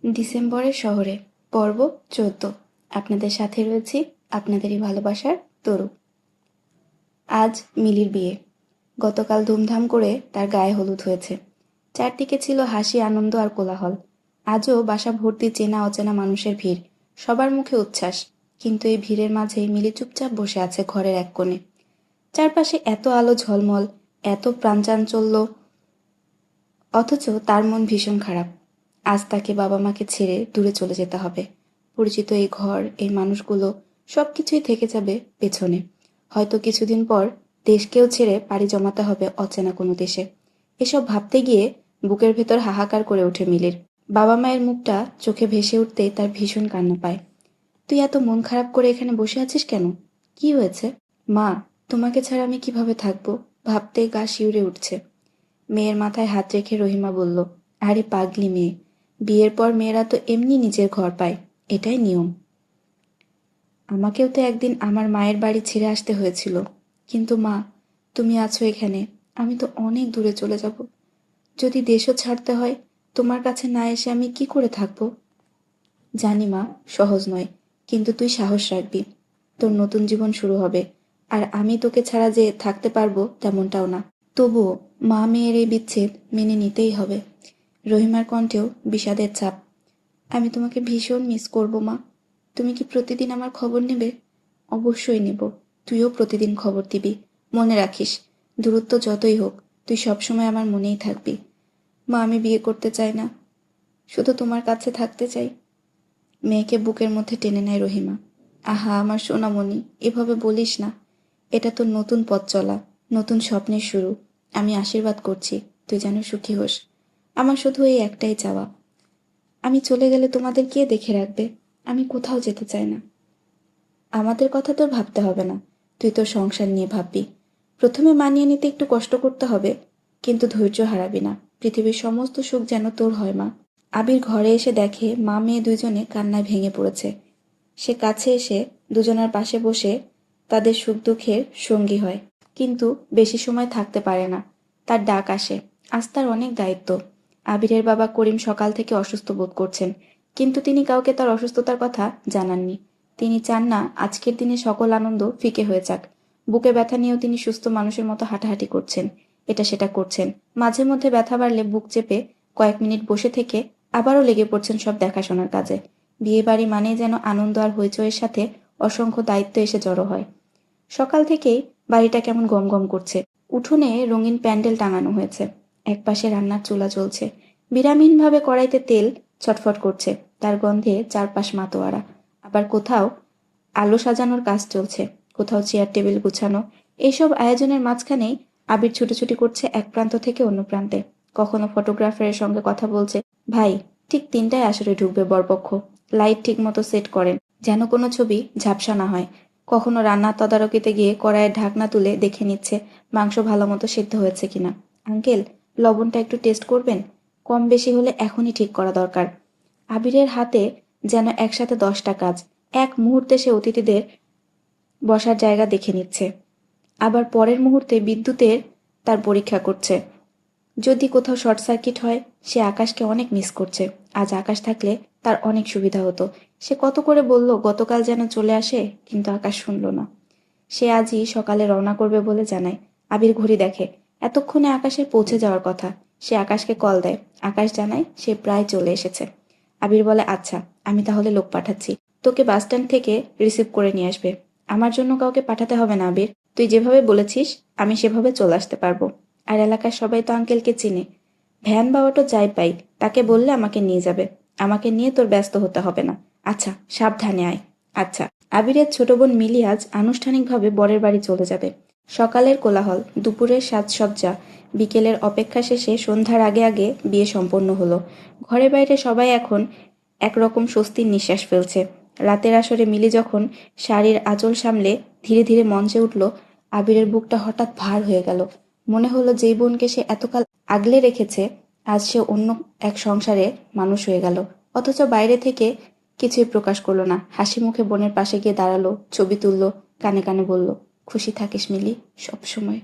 ডিসেম্বরের শহরে পর্ব ১৪। আপনাদের সাথে রয়েছি আপনাদেরই ভালোবাসার তরু। আজ মিলির বিয়ে। গতকাল ধুমধাম করে তার গায়ে হলুদ হয়েছে। চারদিকে ছিল হাসি, আনন্দ আর কোলাহল। আজও বাসা ভর্তি চেনা অচেনা মানুষের ভিড়, সবার মুখে উচ্ছ্বাস। কিন্তু এই ভিড়ের মাঝেই মিলি চুপচাপ বসে আছে ঘরের এক কোণে। চারপাশে এত আলো ঝলমল, এত প্রাণচাঞ্চল্য, অথচ তার মন ভীষণ খারাপ। আজ তাকে বাবা মাকে ছেড়ে দূরে চলে যেতে হবে। পরিচিত এই ঘর, এই মানুষগুলো, সব কিছুই থেকে যাবে পেছনে। হয়তো কিছুদিন পর দেশকেও ছেড়ে পাড়ি জমাতে হবে অচেনা কোনো দেশে। এসব ভাবতে গিয়ে বুকের ভেতর হাহাকার করে ওঠে মিলির। বাবা মায়ের মুখটা চোখে ভেসে উঠতেই তার ভীষণ কান্না পায়। তুই এত মন খারাপ করে এখানে বসে আছিস কেন? কি হয়েছে? মা, তোমাকে ছাড়া আমি কিভাবে থাকবো? ভাবতেই গা শিউরে উঠছে। মেয়ের মাথায় হাত রেখে রহিমা বলল, আরে পাগলি মেয়ে, বিয়ের পর মেয়েরা তো এমনি নিজের ঘর পায়, এটাই নিয়ম। আমাকেও তো একদিন আমার মায়ের বাড়ি ছেড়ে আসতে হয়েছিল। কিন্তু মা, তুমি আছো এখানে, আমি তো অনেক দূরে চলে যাব। যদি দেশও ছাড়তে হয়, তোমার কাছে না এসে আমি কি করে থাকবো? জানি মা, সহজ নয়, কিন্তু তুই সাহস রাখবি। তোর নতুন জীবন শুরু হবে। আর আমি তোকে ছাড়া যে থাকতে পারবো তেমনটাও না। তবুও মা মেয়ের এই বিচ্ছেদ মেনে নিতেই হবে। রহিমার কণ্ঠেও বিষাদের ছাপ। আমি তোমাকে ভীষণ মিস করব মা। তুমি কি প্রতিদিন আমার খবর নেবে? অবশ্যই নেব। তুইও প্রতিদিন খবর দিবি। মনে রাখিস, দূরত্ব যতই হোক, তুই সবসময় আমার মনেই থাকবি। মা, আমি বিয়ে করতে চাই না, শুধু তোমার কাছে থাকতে চাই। মেয়েকে বুকের মধ্যে টেনে নেয় রহিমা। আহা আমার সোনামণি, এভাবে বলিস না। এটা তোর নতুন পথ চলা, নতুন স্বপ্নের শুরু। আমি আশীর্বাদ করছি, তুই যেন সুখী হোস। আমার শুধু এই একটাই চাওয়া, আমি চলে গেলে তোমাদের কে দেখে রাখবে? আমি কোথাও যেতে চাই না। আমাদের কথা তোর ভাবতে হবে না, তুই তোর সংসার নিয়ে ভাববি। প্রথমে মানিয়ে নিতে একটু কষ্ট করতে হবে, কিন্তু ধৈর্য হারাবি না। পৃথিবীর সমস্ত সুখ যেন তোর হয় মা। আবির ঘরে এসে দেখে মা মেয়ে দুজনে কান্নায় ভেঙে পড়েছে। সে কাছে এসে দুজনের পাশে বসে তাদের সুখ দুঃখের সঙ্গী হয়। কিন্তু বেশি সময় থাকতে পারে না, তার ডাক আসে। আজ তার অনেক দায়িত্ব। আবিরের বাবা করিম সকাল থেকে অসুস্থ বোধ করছেন, কিন্তু তিনি কাউকে তার অসুস্থতার কথা জানাননি। তিনি চান না আজকের দিনে সকল আনন্দ ফিকে হয়ে যাক। বুকে ব্যথা নিয়েও তিনি সুস্থ মানুষের মতো হাঁটাহাঁটি করছেন, এটা সেটা করছেন। মাঝে মধ্যে ব্যথা বাড়লে বুক চেপে কয়েক মিনিট বসে থেকে আবারও লেগে পড়ছেন সব দেখাশোনার কাজে। বিয়ে বাড়ি মানেই যেন আনন্দ আর হইচইয়ের সাথে অসংখ্য দায়িত্ব এসে জড়ো হয়। সকাল থেকেই বাড়িটা কেমন গমগম করছে। উঠোনে রঙিন প্যান্ডেল টাঙানো হয়েছে, একপাশে রান্নার চুলা জ্বলছে। বিরামহীনভাবে কড়াইতে তেল ছটফট করছে, তার গন্ধে চারপাশ মাতোয়ারা। আবার কোথাও আলো সাজানোর কাজ চলছে, কোথাও চেয়ার টেবিল গুছানো। এইসব আয়োজনের মাঝখানেই আবির ছুটোছুটি করছে এক প্রান্ত থেকে অন্য প্রান্তে। কখনো ফটোগ্রাফারের সঙ্গে কথা বলছে। ভাই, ঠিক ৩টায় আসরে ঢুকবে বরপক্ষ, লাইট ঠিক মতো সেট করেন, যেন কোনো ছবি ঝাপসা না হয়। কখনো রান্নার তদারকিতে গিয়ে কড়াইয়ের ঢাকনা তুলে দেখে নিচ্ছে মাংস ভালো মতো সেদ্ধ হয়েছে কিনা। আঙ্কেল, লবণটা একটু টেস্ট করবেন, কম বেশি হলে এখনই ঠিক করা দরকার। আবিরের হাতে যেন একসাথে 10টা কাজ। এক মুহূর্তে সে অতিথিদের বসার জায়গা দেখে নিচ্ছে, আবার পরের মুহূর্তে বিদ্যুতের তার পরীক্ষা করছে। যদি কোথাও শর্ট সার্কিট হয়, সে আকাশকে অনেক মিস করছে। আজ আকাশ থাকলে তার অনেক সুবিধা হতো। সে কত করে বলল গতকাল যেন চলে আসে, কিন্তু আকাশ শুনল না। সে আজই সকালে রওনা করবে বলে জানায়। আবির ঘড়ি দেখে, এতক্ষণে আকাশের পৌঁছে যাওয়ার কথা। সে আকাশকে কল দেয়, আকাশ জানায় সে প্রায় চলে এসেছে। আবির বলে, আচ্ছা, আমি তাহলে লোক পাঠাচ্ছি, তোকে বাসস্ট্যান্ড থেকে রিসিভ করে নিয়ে আসবে। আমার জন্য কাউকে পাঠাতে হবে না আবির, তুই যেভাবে বলেছিস আমি সেভাবে চলে আসতে পারবো। আর এলাকার সবাই তো আঙ্কেলকে চিনে। ভ্যান বা অটো যাই পাই, তাকে বললে আমাকে নিয়ে যাবে। আমাকে নিয়ে তোর ব্যস্ত হতে হবে না। আচ্ছা, সাবধানে আয়। আচ্ছা। আবিরের ছোট বোন মিলি আজ আনুষ্ঠানিকভাবে বরের বাড়ি চলে যাবে। সকালের কোলাহল, দুপুরের সাজসজ্জা, বিকেলের অপেক্ষা শেষে সন্ধ্যার আগে আগে বিয়ে সম্পন্ন হলো। ঘরে বাইরে সবাই এখন একরকম স্বস্তির নিঃশ্বাস ফেলছে। রাতের আসরে মিলি যখন শাড়ির আঁচল সামলে ধীরে ধীরে মঞ্চে উঠল, আবিরের বুকটা হঠাৎ ভার হয়ে গেল। মনে হলো যেই বোনকে সে এতকাল আগলে রেখেছে, আজ সে অন্য এক সংসারে মানুষ হয়ে গেল। অথচ বাইরে থেকে কিছুই প্রকাশ করলো না। হাসি মুখে বোনের পাশে গিয়ে দাঁড়ালো, ছবি তুললো, কানে কানে বলল, খুশি থাকিস মিলি, সবসময়।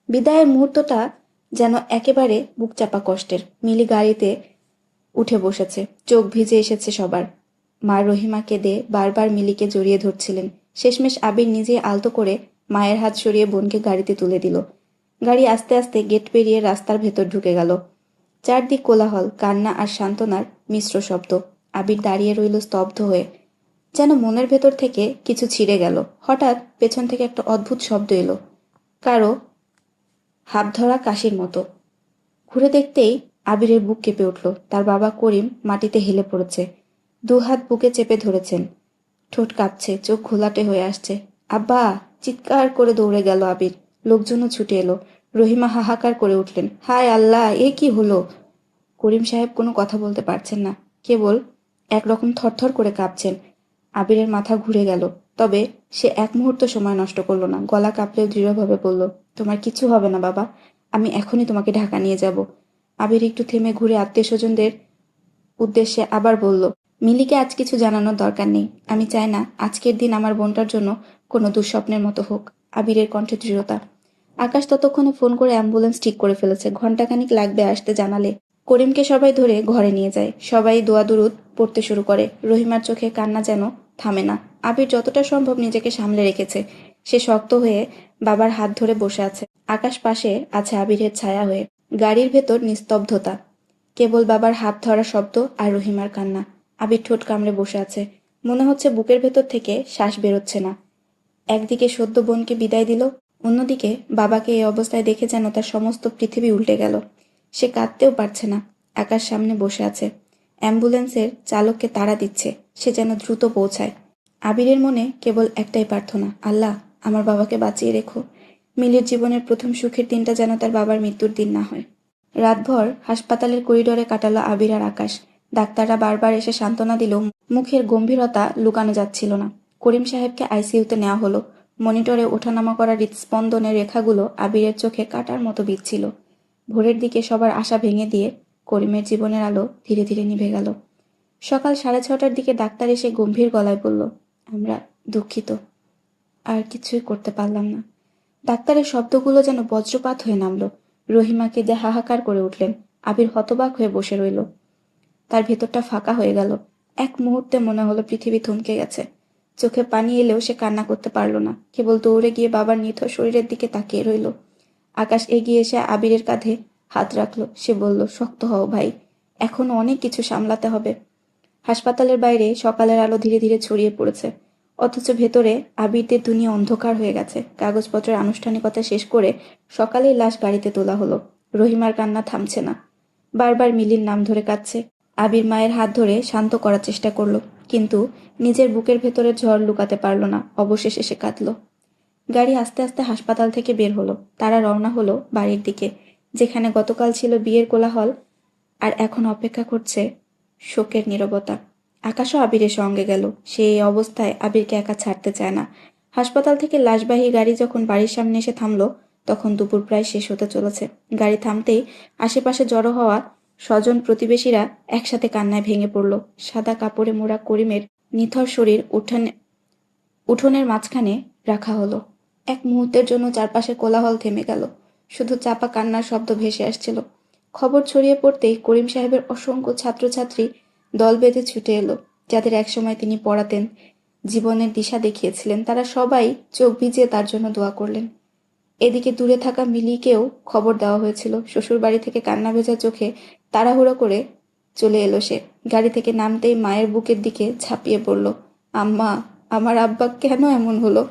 বিদায়ের মুহূর্তটা যেন একেবারে বুকচাপা কষ্টের। মিলি গাড়িতে উঠে বসেছে, চোখ ভিজে এসেছে সবার। মা রহিমা কেঁদে বারবার মিলিকে জড়িয়ে ধরছিলেন। শেষমেশ আবির নিজেই আলতো করে মায়ের হাত সরিয়ে বোনকে গাড়িতে তুলে দিল। গাড়ি আস্তে আস্তে গেট পেরিয়ে রাস্তার ভেতর ঢুকে গেল। চারদিক কোলাহল, কান্না আর সান্ত্বনার মিশ্র শব্দ। আবির দাঁড়িয়ে রইল স্তব্ধ হয়ে, যেন মনের ভেতর থেকে কিছু ছিঁড়ে গেল। হঠাৎ পেছন থেকে একটা অদ্ভুত শব্দ এলো, কারো হাত ধরা কাশির মতো। ঘুরে দেখতেই আবিরের বুক কেঁপে উঠল। তার বাবা করিম মাটিতে হেলে পড়েছে, দুহাত বুকে চেপে ধরেছেন, ঠোঁট কাঁপছে, চোখ ঘোলাটে হয়ে আসছে। আব্বা! চিৎকার করে দৌড়ে গেল আবির। লোকজনও ছুটে এলো। রহিমা হাহাকার করে উঠলেন, হায় আল্লাহ, এ কি হলো! করিম সাহেব কোনো কথা বলতে পারছেন না, কেবল একরকম থরথর করে কাঁপছেন। আবিরের মাথা ঘুরে গেল, তবে সে এক মুহূর্ত সময় নষ্ট করল না। গলা কাঁপলেও দৃঢ়ভাবে বলল, তোমার কিছু হবে না বাবা, আমি এখনই তোমাকে ঢাকা নিয়ে যাব। আবির একটু থেমে ঘুরে আত্মীয় স্বজনদের উদ্দেশ্যে আবার বলল, মিলিকে আজ কিছু জানানোর দরকার নেই। আমি চাই না আজকের দিন আমার বোনটার জন্য কোনো দুঃস্বপ্নের মতো হোক। আবিরের কণ্ঠে দৃঢ়তা। আকাশ ততক্ষণে ফোন করে অ্যাম্বুলেন্স ঠিক করে ফেলেছে, ঘণ্টাখানিক লাগবে আসতে জানালে। করিমকে সবাই ধরে ঘরে নিয়ে যায়। সবাই দোয়া দুরুদ পড়তে শুরু করে। রহিমার চোখে কান্না যেন থামে না। আবির যতটা সম্ভব নিজেকে সামলে রেখেছে। সে শক্ত হয়ে বাবার হাত ধরে বসে আছে। আকাশ পাশে আছে আবিরের ছায়া হয়ে। গাড়ির ভেতর নিস্তব্ধতা, কেবল বাবার হাত ধরা শব্দ আর রহিমার কান্না। আবির ঠোঁট কামড়ে বসে আছে, মনে হচ্ছে বুকের ভেতর থেকে শ্বাস বেরোচ্ছে না। একদিকে সদ্য বোনকে বিদায় দিল, অন্যদিকে বাবাকে এই অবস্থায় দেখে যেন তার সমস্ত পৃথিবী উল্টে গেল। সে কাঁদতেও পারছে না। আকাশ সামনে বসে আছে, অ্যাম্বুলেন্সের চালককে তাড়া দিচ্ছে, সে যেন দ্রুত পৌঁছায়। আবিরের মনে কেবল একটাই প্রার্থনা, আল্লাহ, আমার বাবাকে বাঁচিয়ে রেখো। মিলির জীবনের প্রথম সুখের দিনটা যেন তার বাবার মৃত্যুর দিন না হয়। রাতভর হাসপাতালের করিডোরে কাটালো আবির আর আকাশ। ডাক্তাররা বারবার এসে সান্ত্বনা দিলেও মুখের গম্ভীরতা লুকানো যাচ্ছিল না। করিম সাহেবকে আইসিইউতে নেওয়া হলো। মনিটরে ওঠানামা করা হৃৎস্পন্দনের রেখাগুলো আবিরের চোখে কাটার মতো বিঁধছিল। ভোরের দিকে সবার আশা ভেঙে দিয়ে করিমের জীবনের আলো ধীরে ধীরে নিভে গেল। সকাল 6:30টার দিকে ডাক্তার এসে গম্ভীর গলায় বলল, আমরা দুঃখিত, আর কিছুই করতে পারলাম না। ডাক্তারের শব্দগুলো যেন বজ্রপাত হয়ে নামল। রহিমাকে দিয়ে হাহাকার করে উঠলেন। আবির হতবাক হয়ে বসে রইল। তার ভেতরটা ফাঁকা হয়ে গেল। এক মুহূর্তে মনে হলো পৃথিবী থমকে গেছে। চোখে পানি এলেও সে কান্না করতে পারল না, কেবল দৌড়ে গিয়ে বাবার নিথর শরীরের দিকে তাকিয়ে রইল। আকাশ এগিয়ে এসে আবিরের কাঁধে হাত রাখল। সে বলল, শক্ত হও ভাই, এখনো অনেক কিছু সামলাতে হবে। হাসপাতালের বাইরে সকালের আলো ধীরে ধীরে ছড়িয়ে পড়েছে, অথচ ভেতরে আবিরদের দুনিয়া অন্ধকার হয়ে গেছে। কাগজপত্রের আনুষ্ঠানিকতা শেষ করে সকালেই লাশ গাড়িতে তোলা হলো। রহিমার কান্না থামছে না, বারবার মিলির নাম ধরে কাঁদছে। আবির মায়ের হাত ধরে শান্ত করার চেষ্টা করলো, কিন্তু নিজের বুকের ভেতরে ঝড় লুকাতে পারল না। অবশেষে সে কাঁদল। গাড়ি আস্তে আস্তে হাসপাতাল থেকে বের হলো। তারা রওনা হলো বাড়ির দিকে, যেখানে গতকাল ছিল বিয়ের কোলাহল, আর এখন অপেক্ষা করছে শোকের নীরবতা। আকাশও আবিরের সঙ্গে গেল। সে এই অবস্থায় আবিরকে একা ছাড়তে চায় না। হাসপাতাল থেকে লাশবাহী গাড়ি যখন বাড়ির সামনে এসে থামলো, তখন দুপুর প্রায় শেষ হতে চলেছে। গাড়ি থামতেই আশেপাশে জড়ো হওয়া স্বজন প্রতিবেশীরা একসাথে কান্নায় ভেঙে পড়ল। সাদা কাপড়ে মোড়া করিমের নিথর শরীর উঠোনের মাঝখানে রাখা হলো। এক মুহূর্তের জন্য চারপাশের কোলাহল থেমে গেল। শুধু চাপা কান্নার শব্দ ভেসে আসছিল। খবর ছড়িয়ে পড়তেই করিম সাহেবের অসংখ্য ছাত্রছাত্রী দল বেঁধে ছুটে এলো, যাদের একসময় তিনি পড়াতেন, জীবনের দিশা দেখিয়েছিলেন। তারা সবাই চোখ ভিজিয়ে তার জন্য দোয়া করলেন। এদিকে দূরে থাকা মিলিকেও খবর দেওয়া হয়েছিল। শ্বশুর বাড়ি থেকে কান্না ভেজা চোখে তাড়াহুড়ো করে চলে এলো সে। গাড়ি থেকে নামতেই মায়ের বুকের দিকে ঝাঁপিয়ে পড়ল। আম্মা, আমার আব্বা কেন এমন হলো!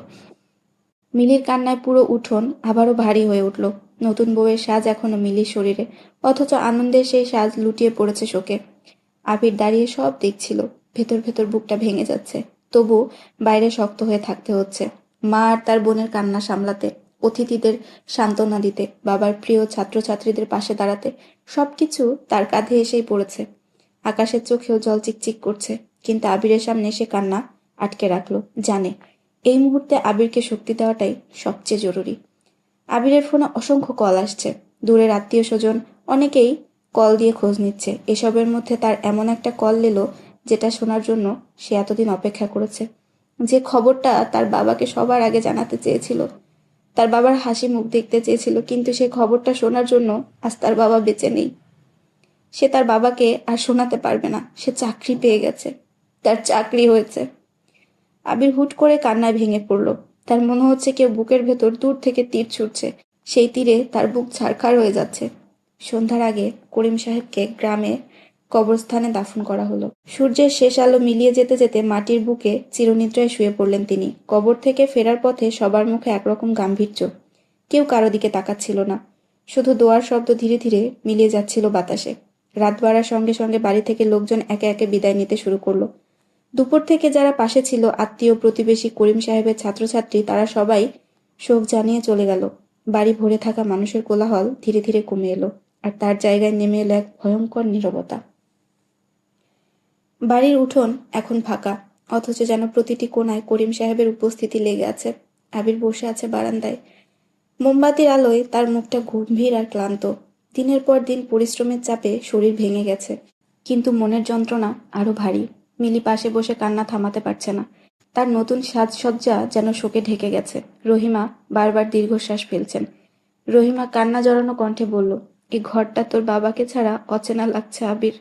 মিলির কান্নায় পুরো উঠোন আবারও ভারী হয়ে উঠল। নতুন বউয়ের সাজ এখনো মিলির শরীরে, অথচ আনন্দের সেই সাজ লুটিয়ে পড়েছে শোকে। আবির দাঁড়িয়ে সব দেখছিল। ভেতর ভেতর বুকটা ভেঙে যাচ্ছে, তবু বাইরে শক্ত হয়ে থাকতে হচ্ছে। মা আর তার বোনের কান্না সামলাতে, অতিথিদের সান্ত্বনা দিতে, বাবার প্রিয় ছাত্রছাত্রীদের পাশে দাঁড়াতে, সবকিছু তার কাঁধে এসেই পড়েছে। আকাশের চোখেও জল চিকচিক করছে, কিন্তু আবিরের সামনে সে কান্না আটকে রাখলো। জানে এই মুহূর্তে আবিরকে শক্তি দেওয়াটাই সবচেয়ে জরুরি। আবিরের ফোনে অসংখ্য কল আসছে। দূরের আত্মীয় স্বজন অনেকেই কল দিয়ে খোঁজ নিচ্ছে। এসবের মধ্যে তার এমন একটা কল এলো, যেটা শোনার জন্য সে এতদিন অপেক্ষা করেছে। যে খবরটা তার বাবাকে সবার আগে জানাতে চেয়েছিল, তার বাবার হাসি মুখ দেখতে চেয়েছিল, কিন্তু সে খবরটা শোনার জন্য আজ তার বাবা বেঁচে নেই। সে তার বাবাকে আর শোনাতে পারবে না সে চাকরি পেয়ে গেছে, তার চাকরি হয়েছে। আবির হুট করে কান্নায় ভেঙে পড়ল। তার মনে হচ্ছে কেউ বুকের ভেতর দূর থেকে তীর ছুটছে, সেই তীরে তার বুক ছারখার হয়ে যাচ্ছে। সন্ধ্যার আগে করিম সাহেবকে গ্রামে কবরস্থানে দাফন করা হলো। সূর্যের শেষ আলো মিলিয়ে যেতে যেতে মাটির বুকে চিরনিদ্রায় শুয়ে পড়লেন তিনি। কবর থেকে ফেরার পথে সবার মুখে একরকম গাম্ভীর্য। কেউ কারো দিকে তাকাচ্ছিল না, শুধু দোয়ার শব্দ ধীরে ধীরে মিলিয়ে যাচ্ছিল বাতাসে। রাত বাড়ার সঙ্গে সঙ্গে বাড়ি থেকে লোকজন একে একে বিদায় নিতে শুরু করলো। দুপুর থেকে যারা পাশে ছিল, আত্মীয় প্রতিবেশী, করিম সাহেবের ছাত্রছাত্রী, তারা সবাই শোক জানিয়ে চলে গেল। বাড়ি ভরে থাকা মানুষের কোলাহল ধীরে ধীরে কমে এলো, আর তার জায়গায় নেমে এলো এক ভয়ঙ্কর নীরবতা। বাড়ির উঠোন এখন ফাঁকা, অথচ যেন প্রতিটি কোণায় করিম সাহেবের উপস্থিতি লেগে আছে। আবির বসে আছে বারান্দায়। মোমবাতির আলোয় তার মুখটা গম্ভীর আর ক্লান্ত। দিনের পর দিন পরিশ্রমের চাপে শরীর ভেঙে গেছে, কিন্তু মনের যন্ত্রণা আরো ভারী। মিলি পাশে বসে কান্না থামাতে পারছে না। তার নতুন সাজসজ্জা যেন শোকে ঢেকে গেছে। রহিমা বারবার দীর্ঘশ্বাস ফেলছেন। রহিমা কান্না জড়ানো কণ্ঠে বলল, এই ঘরটা তোর বাবাকে ছাড়া অচেনা লাগছে আবির।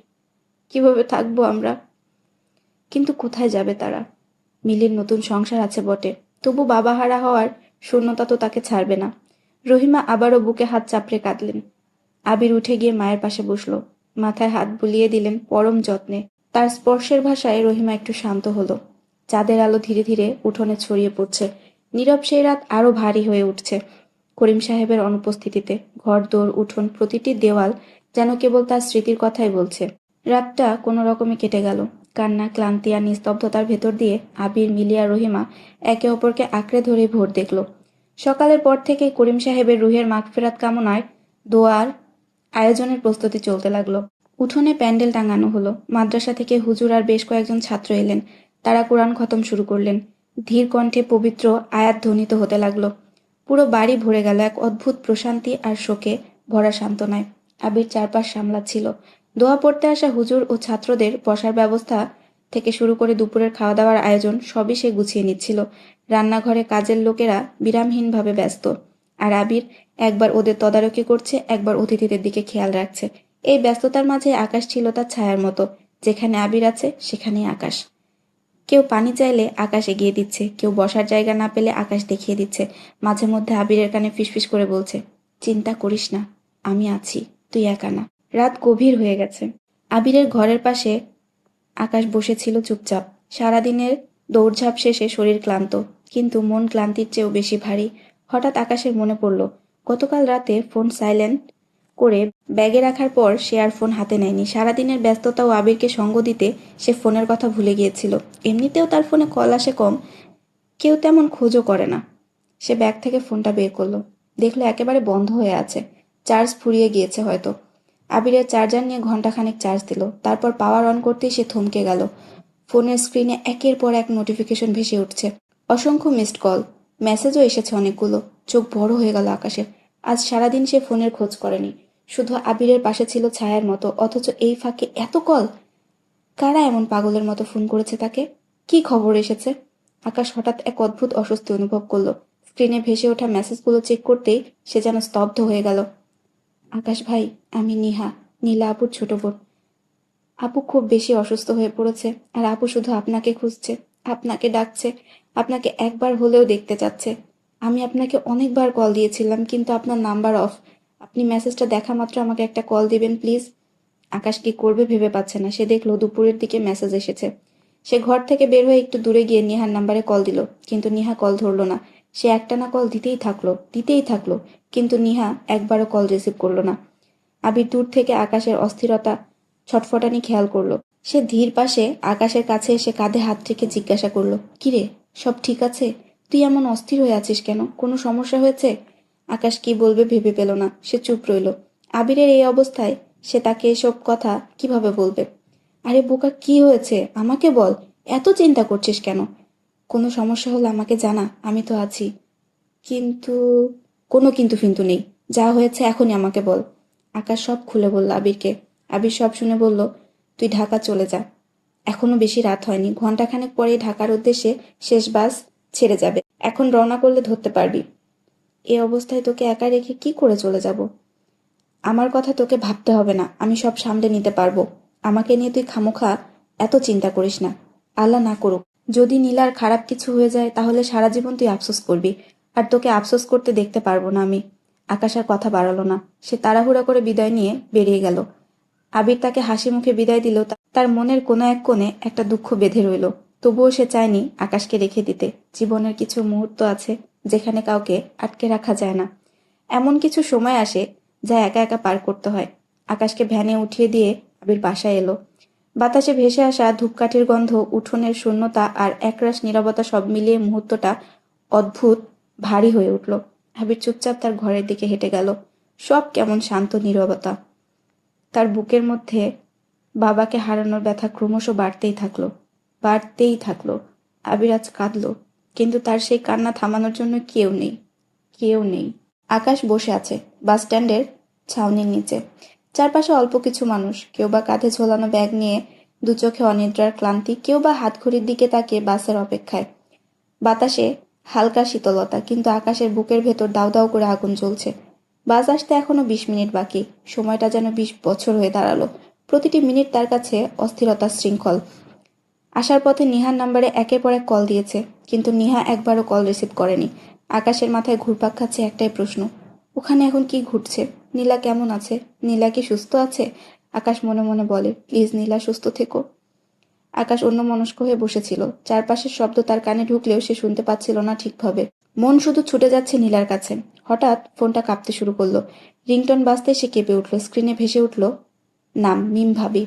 কিভাবে থাকবো আমরা? কিন্তু কোথায় যাবে তারা? মিলির নতুন সংসার আছে বটে, তবু বাবা হারা হওয়ার শূন্যতা তো তাকে ছাড়বে না। রহিমা আবারও বুকে হাত চাপড়ে কাঁদলেন। আবির উঠে গিয়ে মায়ের পাশে বসল, মাথায় হাত বুলিয়ে দিলেন পরম যত্নে। তার স্পর্শের ভাষায় রহিমা একটু শান্ত হলো। চাঁদের আলো ধীরে ধীরে উঠোনে ছড়িয়ে পড়ছে। নীরব সেই রাত আরো ভারী হয়ে উঠছে করিম সাহেবের অনুপস্থিতিতে। ঘর দোর উঠোন প্রতিটি দেওয়াল যেন কেবল তার স্মৃতির কথাই বলছে। রাতটা কোনো রকমে কেটে গেল। কান্না, ক্লান্তি আর নিস্তব্ধতার ভেতর দিয়ে আবির, মিলি আর রহিমা একে অপরকে আঁকড়ে ধরে ভোর দেখল। সকালের পর থেকে করিম সাহেবের রুহের মাগফিরাত কামনায় দোয়ার আয়োজনের প্রস্তুতি চলতে লাগলো। উঠোনে প্যান্ডেল টাঙানো হলো। মাদ্রাসা থেকে হুজুর আর বেশ কয়েকজন ছাত্র এলেন। তারা কোরআন খতম শুরু করলেন। ধীর কণ্ঠে পবিত্র আয়াত ধ্বনিত হতে লাগলো। পুরো বাড়ি ভরে গেল এক অদ্ভুত প্রশান্তি আর শোকে ভরা সান্ত্বনায়। আবির চারপাশ সামলাচ্ছিল। দোয়া পড়তে আসা হুজুর ও ছাত্রদের বসার ব্যবস্থা থেকে শুরু করে দুপুরের খাওয়া দাওয়ার আয়োজন সবই সে গুছিয়ে নিচ্ছিল। রান্নাঘরে কাজের লোকেরা বিরামহীনভাবে ব্যস্ত, আর আবির একবার ওদের তদারকি করছে, একবার অতিথিদের দিকে খেয়াল রাখছে। এই ব্যস্ততার মাঝে আকাশ ছিল তার ছায়ার মতো। যেখানে আবির আছে সেখানেই আকাশ। কেউ পানি চাইলে আকাশ এগিয়ে দিচ্ছে, কেউ বসার জায়গা না পেলে আকাশ দেখিয়ে দিচ্ছে। মাঝে মধ্যে আবিরের কানে ফিসফিস করে বলছে, চিন্তা করিস না, আমি আছি, তুই একা না। রাত গভীর হয়ে গেছে। আবিরের ঘরের পাশে আকাশ বসেছিল চুপচাপ। সারাদিনের দৌড়ঝাঁপ শেষে শরীর ক্লান্ত, কিন্তু মন ক্লান্তির চেয়েও বেশি ভারী। হঠাৎ আকাশের মনে পড়ল, গতকাল রাতে ফোন সাইলেন্ট করে ব্যাগে রাখার পর সে আর ফোন হাতে নেয়নি। সারাদিনের ব্যস্ততা ও আবিরকে সঙ্গ দিতে সে ফোনের কথা ভুলে গিয়েছিল। এমনিতেও তার ফোনে কল আসে কম, কেউ তেমন খোঁজও করে না। সে ব্যাগ থেকে ফোনটা বের করলো, দেখলো একেবারে বন্ধ হয়ে আছে। চার্জ ফুরিয়ে গিয়েছে হয়তো। আবিরের চার্জার নিয়ে ঘন্টাখানেক চার্জ দিল, তারপর পাওয়ার অন করতেই সে থমকে গেল। ফোনের স্ক্রিনে একের পর এক নোটিফিকেশন ভেসে উঠছে। অসংখ্য মিসড কল, মেসেজও এসেছে অনেকগুলো। চোখ বড় হয়ে গেল আকাশের। আজ সারাদিন সে ফোনের খোঁজ করেনি, শুধু আবিরের পাশে ছিল ছায়ার মতো। অথচ এই ফাঁকে এত কল! কারা এমন পাগলের মতো ফোন করেছে তাকে? কি খবর এসেছে? আকাশ হঠাৎ এক অদ্ভুত অস্বস্তি অনুভব করলো। স্ক্রিনে ভেসে ওঠা মেসেজগুলো চেক করতেই সে যেন স্তব্ধ হয়ে গেল। আকাশ ভাই, আমি নিহা, নীলা আপুর ছোট বোন। আপু খুব বেশি অসুস্থ হয়ে পড়েছে, আর আপু শুধু আপনাকে খুঁজছে, আপনাকে ডাকছে, আপনাকে একবার হলেও দেখতে চাচ্ছে। আমি আপনাকে অনেকবার কল দিয়েছিলাম, কিন্তু আপনার নাম্বার অফ। আপনি মেসেজটা দেখা মাত্র আমাকে একটা কল দিবেন প্লিজ। আকাশ কি করবে ভেবে পাচ্ছে না। সে দেখলো দুপুরের দিকে মেসেজ এসেছে। সে ঘর থেকে বের হয়ে একটু দূরে গিয়ে নিহার নাম্বারে কল দিল, কিন্তু নিহা কল ধরলো না। সে একটানা কল দিতেই থাকলো, কিন্তু নিহা একবারও কল রিসিভ করলো না। আবির দূর থেকে আকাশের অস্থিরতা, ছটফটানি খেয়াল করলো। সে ধীর পাশে আকাশের কাছে এসে কাঁধে হাত রেখে জিজ্ঞাসা করলো, কিরে, সব ঠিক আছে? তুই এমন অস্থির হয়ে আছিস কেন? কোনো সমস্যা হয়েছে? আকাশ কি বলবে ভেবে পেল না। সে চুপ রইল। আবিরের এই অবস্থায় সে তাকে এসব কথা কিভাবে বলবে? আরে বোকা, কি হয়েছে আমাকে বল, এত চিন্তা করছিস কেন? কোনো সমস্যা হলে আমাকে জানা, আমি তো আছি। কিন্তু? কোনো কিন্তু ফিন্তু নেই, যা হয়েছে এখনই আমাকে বল। আকাশ সব খুলে বলল আবিরকে। আবির সব শুনে বলল, তুই ঢাকা চলে যা, এখনো বেশি রাত হয়নি, ঘন্টাখানেক পরেই ঢাকার উদ্দেশ্যে শেষ বাস ছেড়ে যাবে। এখন রওনা করলে ধরতে পারবি। এ অবস্থায় তোকে একা রেখে কি করে চলে যাব? আমার কথা তোকে ভাবতে হবে না, আমি সব সামলে নিতে পারবো। আমাকে নিয়ে তুই খামোখা এত চিন্তা করিস না। আল্লাহ না করুক, যদি নীলার খারাপ কিছু হয়ে যায় তাহলে সারা জীবন তুই আফসোস করবি, আর তোকে আফসোস করতে দেখতে পারবো না আমি। আকাশ আর কথা বাড়ালো না, সে তাড়াহুড়া করে বিদায় নিয়ে বেরিয়ে গেল। আবির তাকে হাসি মুখে বিদায় দিল, তার মনের কোনো এক কোণে একটা দুঃখ বেঁধে রইল। তবুও সে চায়নি আকাশকে রেখে দিতে। জীবনের কিছু মুহূর্ত আছে যেখানে কাউকে আটকে রাখা যায় না। এমন কিছু সময় আসে যা একা একা পার করতে হয়। আকাশকে ভ্যানে উঠিয়ে দিয়ে আবির বাসায় এলো। বাতাসে ভেসে আসা ধূপকাঠির গন্ধ, উঠোনের শূন্যতা আর একরাশ নীরবতা সব মিলিয়ে মুহূর্তটা অদ্ভুত ভারী হয়ে উঠল। আবির চুপচাপ তার ঘরের দিকে হেঁটে গেল। সব কেমন শান্ত নীরবতা। তার বুকের মধ্যে বাবাকে হারানোর ব্যথা ক্রমশ বাড়তেই থাকলো। আবির আজ কাঁদল, কিন্তু তার সেই কান্না থামানোর জন্য কেউ নেই। আকাশ বসে আছে বাস স্ট্যান্ডের ছাউনির নিচে। চারপাশে অল্প কিছু মানুষ, কেউ বা কাঁধে ঝোলানো ব্যাগ নিয়ে, দু চোখে অনিদ্রার ক্লান্তি, কেউ বা হাতঘড়ির দিকে তাকিয়ে বাসের অপেক্ষায়। বাতাসে হালকা শীতলতা, কিন্তু আকাশের বুকের ভেতর দাউ দাউ করে আগুন জ্বলছে। বাস আসতে এখনো 20 মিনিট বাকি। সময়টা যেন 20 বছর হয়ে দাঁড়ালো। প্রতিটি মিনিট তার কাছে অস্থিরতার শৃঙ্খল। আসার পথে নিহার নাম্বারে একের পর এক কল দিয়েছে, কিন্তু নিহা একবারও কল রিসিভ করেনি। আকাশের মাথায় ঘুরপাক খাচ্ছে একটাই প্রশ্ন, ওখানে এখন কি ঘটছে? নীলা কেমন আছে? নীলা কি সুস্থ আছে? আকাশ মনে মনে বলে, প্লিজ নীলা সুস্থ থেকো। আকাশ অন্যমনস্ক হয়ে বসেছিল। চারপাশের শব্দ তার কানে ঢুকলেও সে শুনতে পাচ্ছিল না ঠিকভাবে। মন শুধু ছুটে যাচ্ছে নীলার কাছে। হঠাৎ ফোনটা কাঁপতে শুরু করলো। রিংটন বাজতে সে কেঁপে উঠল। স্ক্রিনে ভেসে উঠল নাম, মিম ভাবি।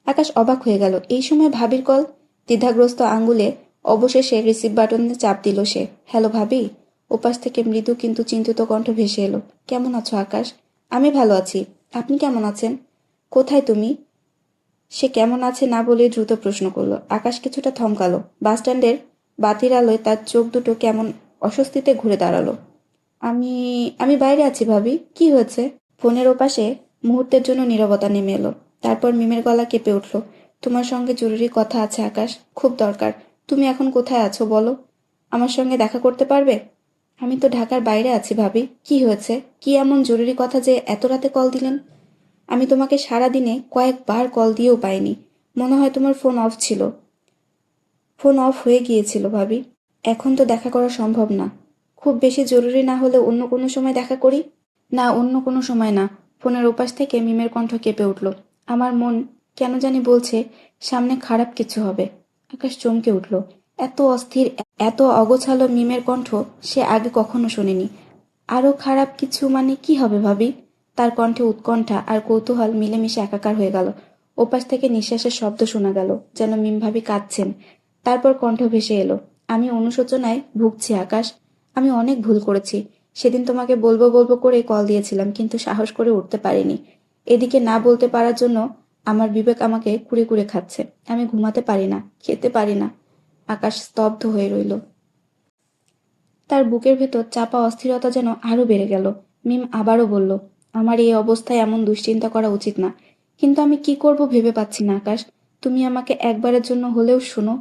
আকাশ অবাক হয়ে গেল। এই সময় ভাবির কল! দ্বিধাগ্রস্ত আঙ্গুলে অবশেষে রিসিভ বাটনে চাপ দিল সে। হ্যালো ভাবি। ওপাশ থেকে মৃদু কিন্তু চিন্তিত কণ্ঠ ভেসে এলো। কেমন আছো আকাশ? আমি ভালো আছি। আপনি কেমন আছেন? কোথায় তুমি? সে কেমন আছে না বলে দ্রুত প্রশ্ন করলো। আকাশ কিছুটা থমকালো। বাস স্ট্যান্ডের বাতির আলোয় তার চোখ দুটো কেমন অস্বস্তিতে ঘুরে দাঁড়ালো। আমি আমি বাইরে আছি ভাবি। কি হয়েছে? ফোনের ওপাশে মুহূর্তের জন্য নীরবতা নেমে এলো। তারপর মিমের গলা কেঁপে উঠল। তোমার সঙ্গে জরুরি কথা আছে আকাশ, খুব দরকার। তুমি এখন কোথায় আছো বলো? আমার সঙ্গে দেখা করতে পারবে? আমি তো ঢাকার বাইরে আছি ভাবি। কি হয়েছে? কি এমন জরুরি কথা যে এত রাতে কল দিলেন? আমি তোমাকে সারা দিনে কয়েকবার কল দিয়েও পাইনি। মনে হয় তোমার ফোন অফ হয়ে গিয়েছিল ভাবি। এখন তো দেখা করা সম্ভব না। খুব বেশি জরুরি না হলে অন্য কোনো সময় দেখা করি। না, অন্য কোনো সময় না। ফোনের ওপাশ থেকে মিমের কণ্ঠ কেঁপে উঠল। আমার মন কেন জানি বলছে সামনে খারাপ কিছু হবে। আকাশ চমকে উঠল। এত অস্থির, এত অগোছালো মিমের কণ্ঠ সে আগে কখনো শোনেনি। আরো খারাপ কিছু মানে কি হবে ভাবি? তার কণ্ঠে উৎকণ্ঠা আর কৌতূহল মিলেমিশে একাকার হয়ে গেল। ওপাশ থেকে নিঃশ্বাসের শব্দ শোনা গেল, যেন মিম ভাবি কাঁদছেন। তারপর কণ্ঠ ভেসে এলো, আমি অনুশোচনায় ভুগছি আকাশ। আমি অনেক ভুল করেছি। সেদিন তোমাকে বলবো বলবো করে কল দিয়েছিলাম, কিন্তু সাহস করে উঠতে পারিনি। এদিকে না বলতে পারার জন্য আমার বিবেক আমাকে কুরে কুরে খাচ্ছে। আমি ঘুমাতে পারি না, খেতে পারি না। আকাশ স্তব্ধ হয়ে রইল। তার বুকের ভেতর চাপা অস্থিরতা যেন আরো বেড়ে গেল। মিম আবারও বলল, আমার এই অবস্থায় এমন দুশ্চিন্তা করা উচিত না। কিন্তু আমি কি করব ভেবে পাচ্ছি না আকাশ। তুমি আমাকে একবারের জন্য হলেও শোনো।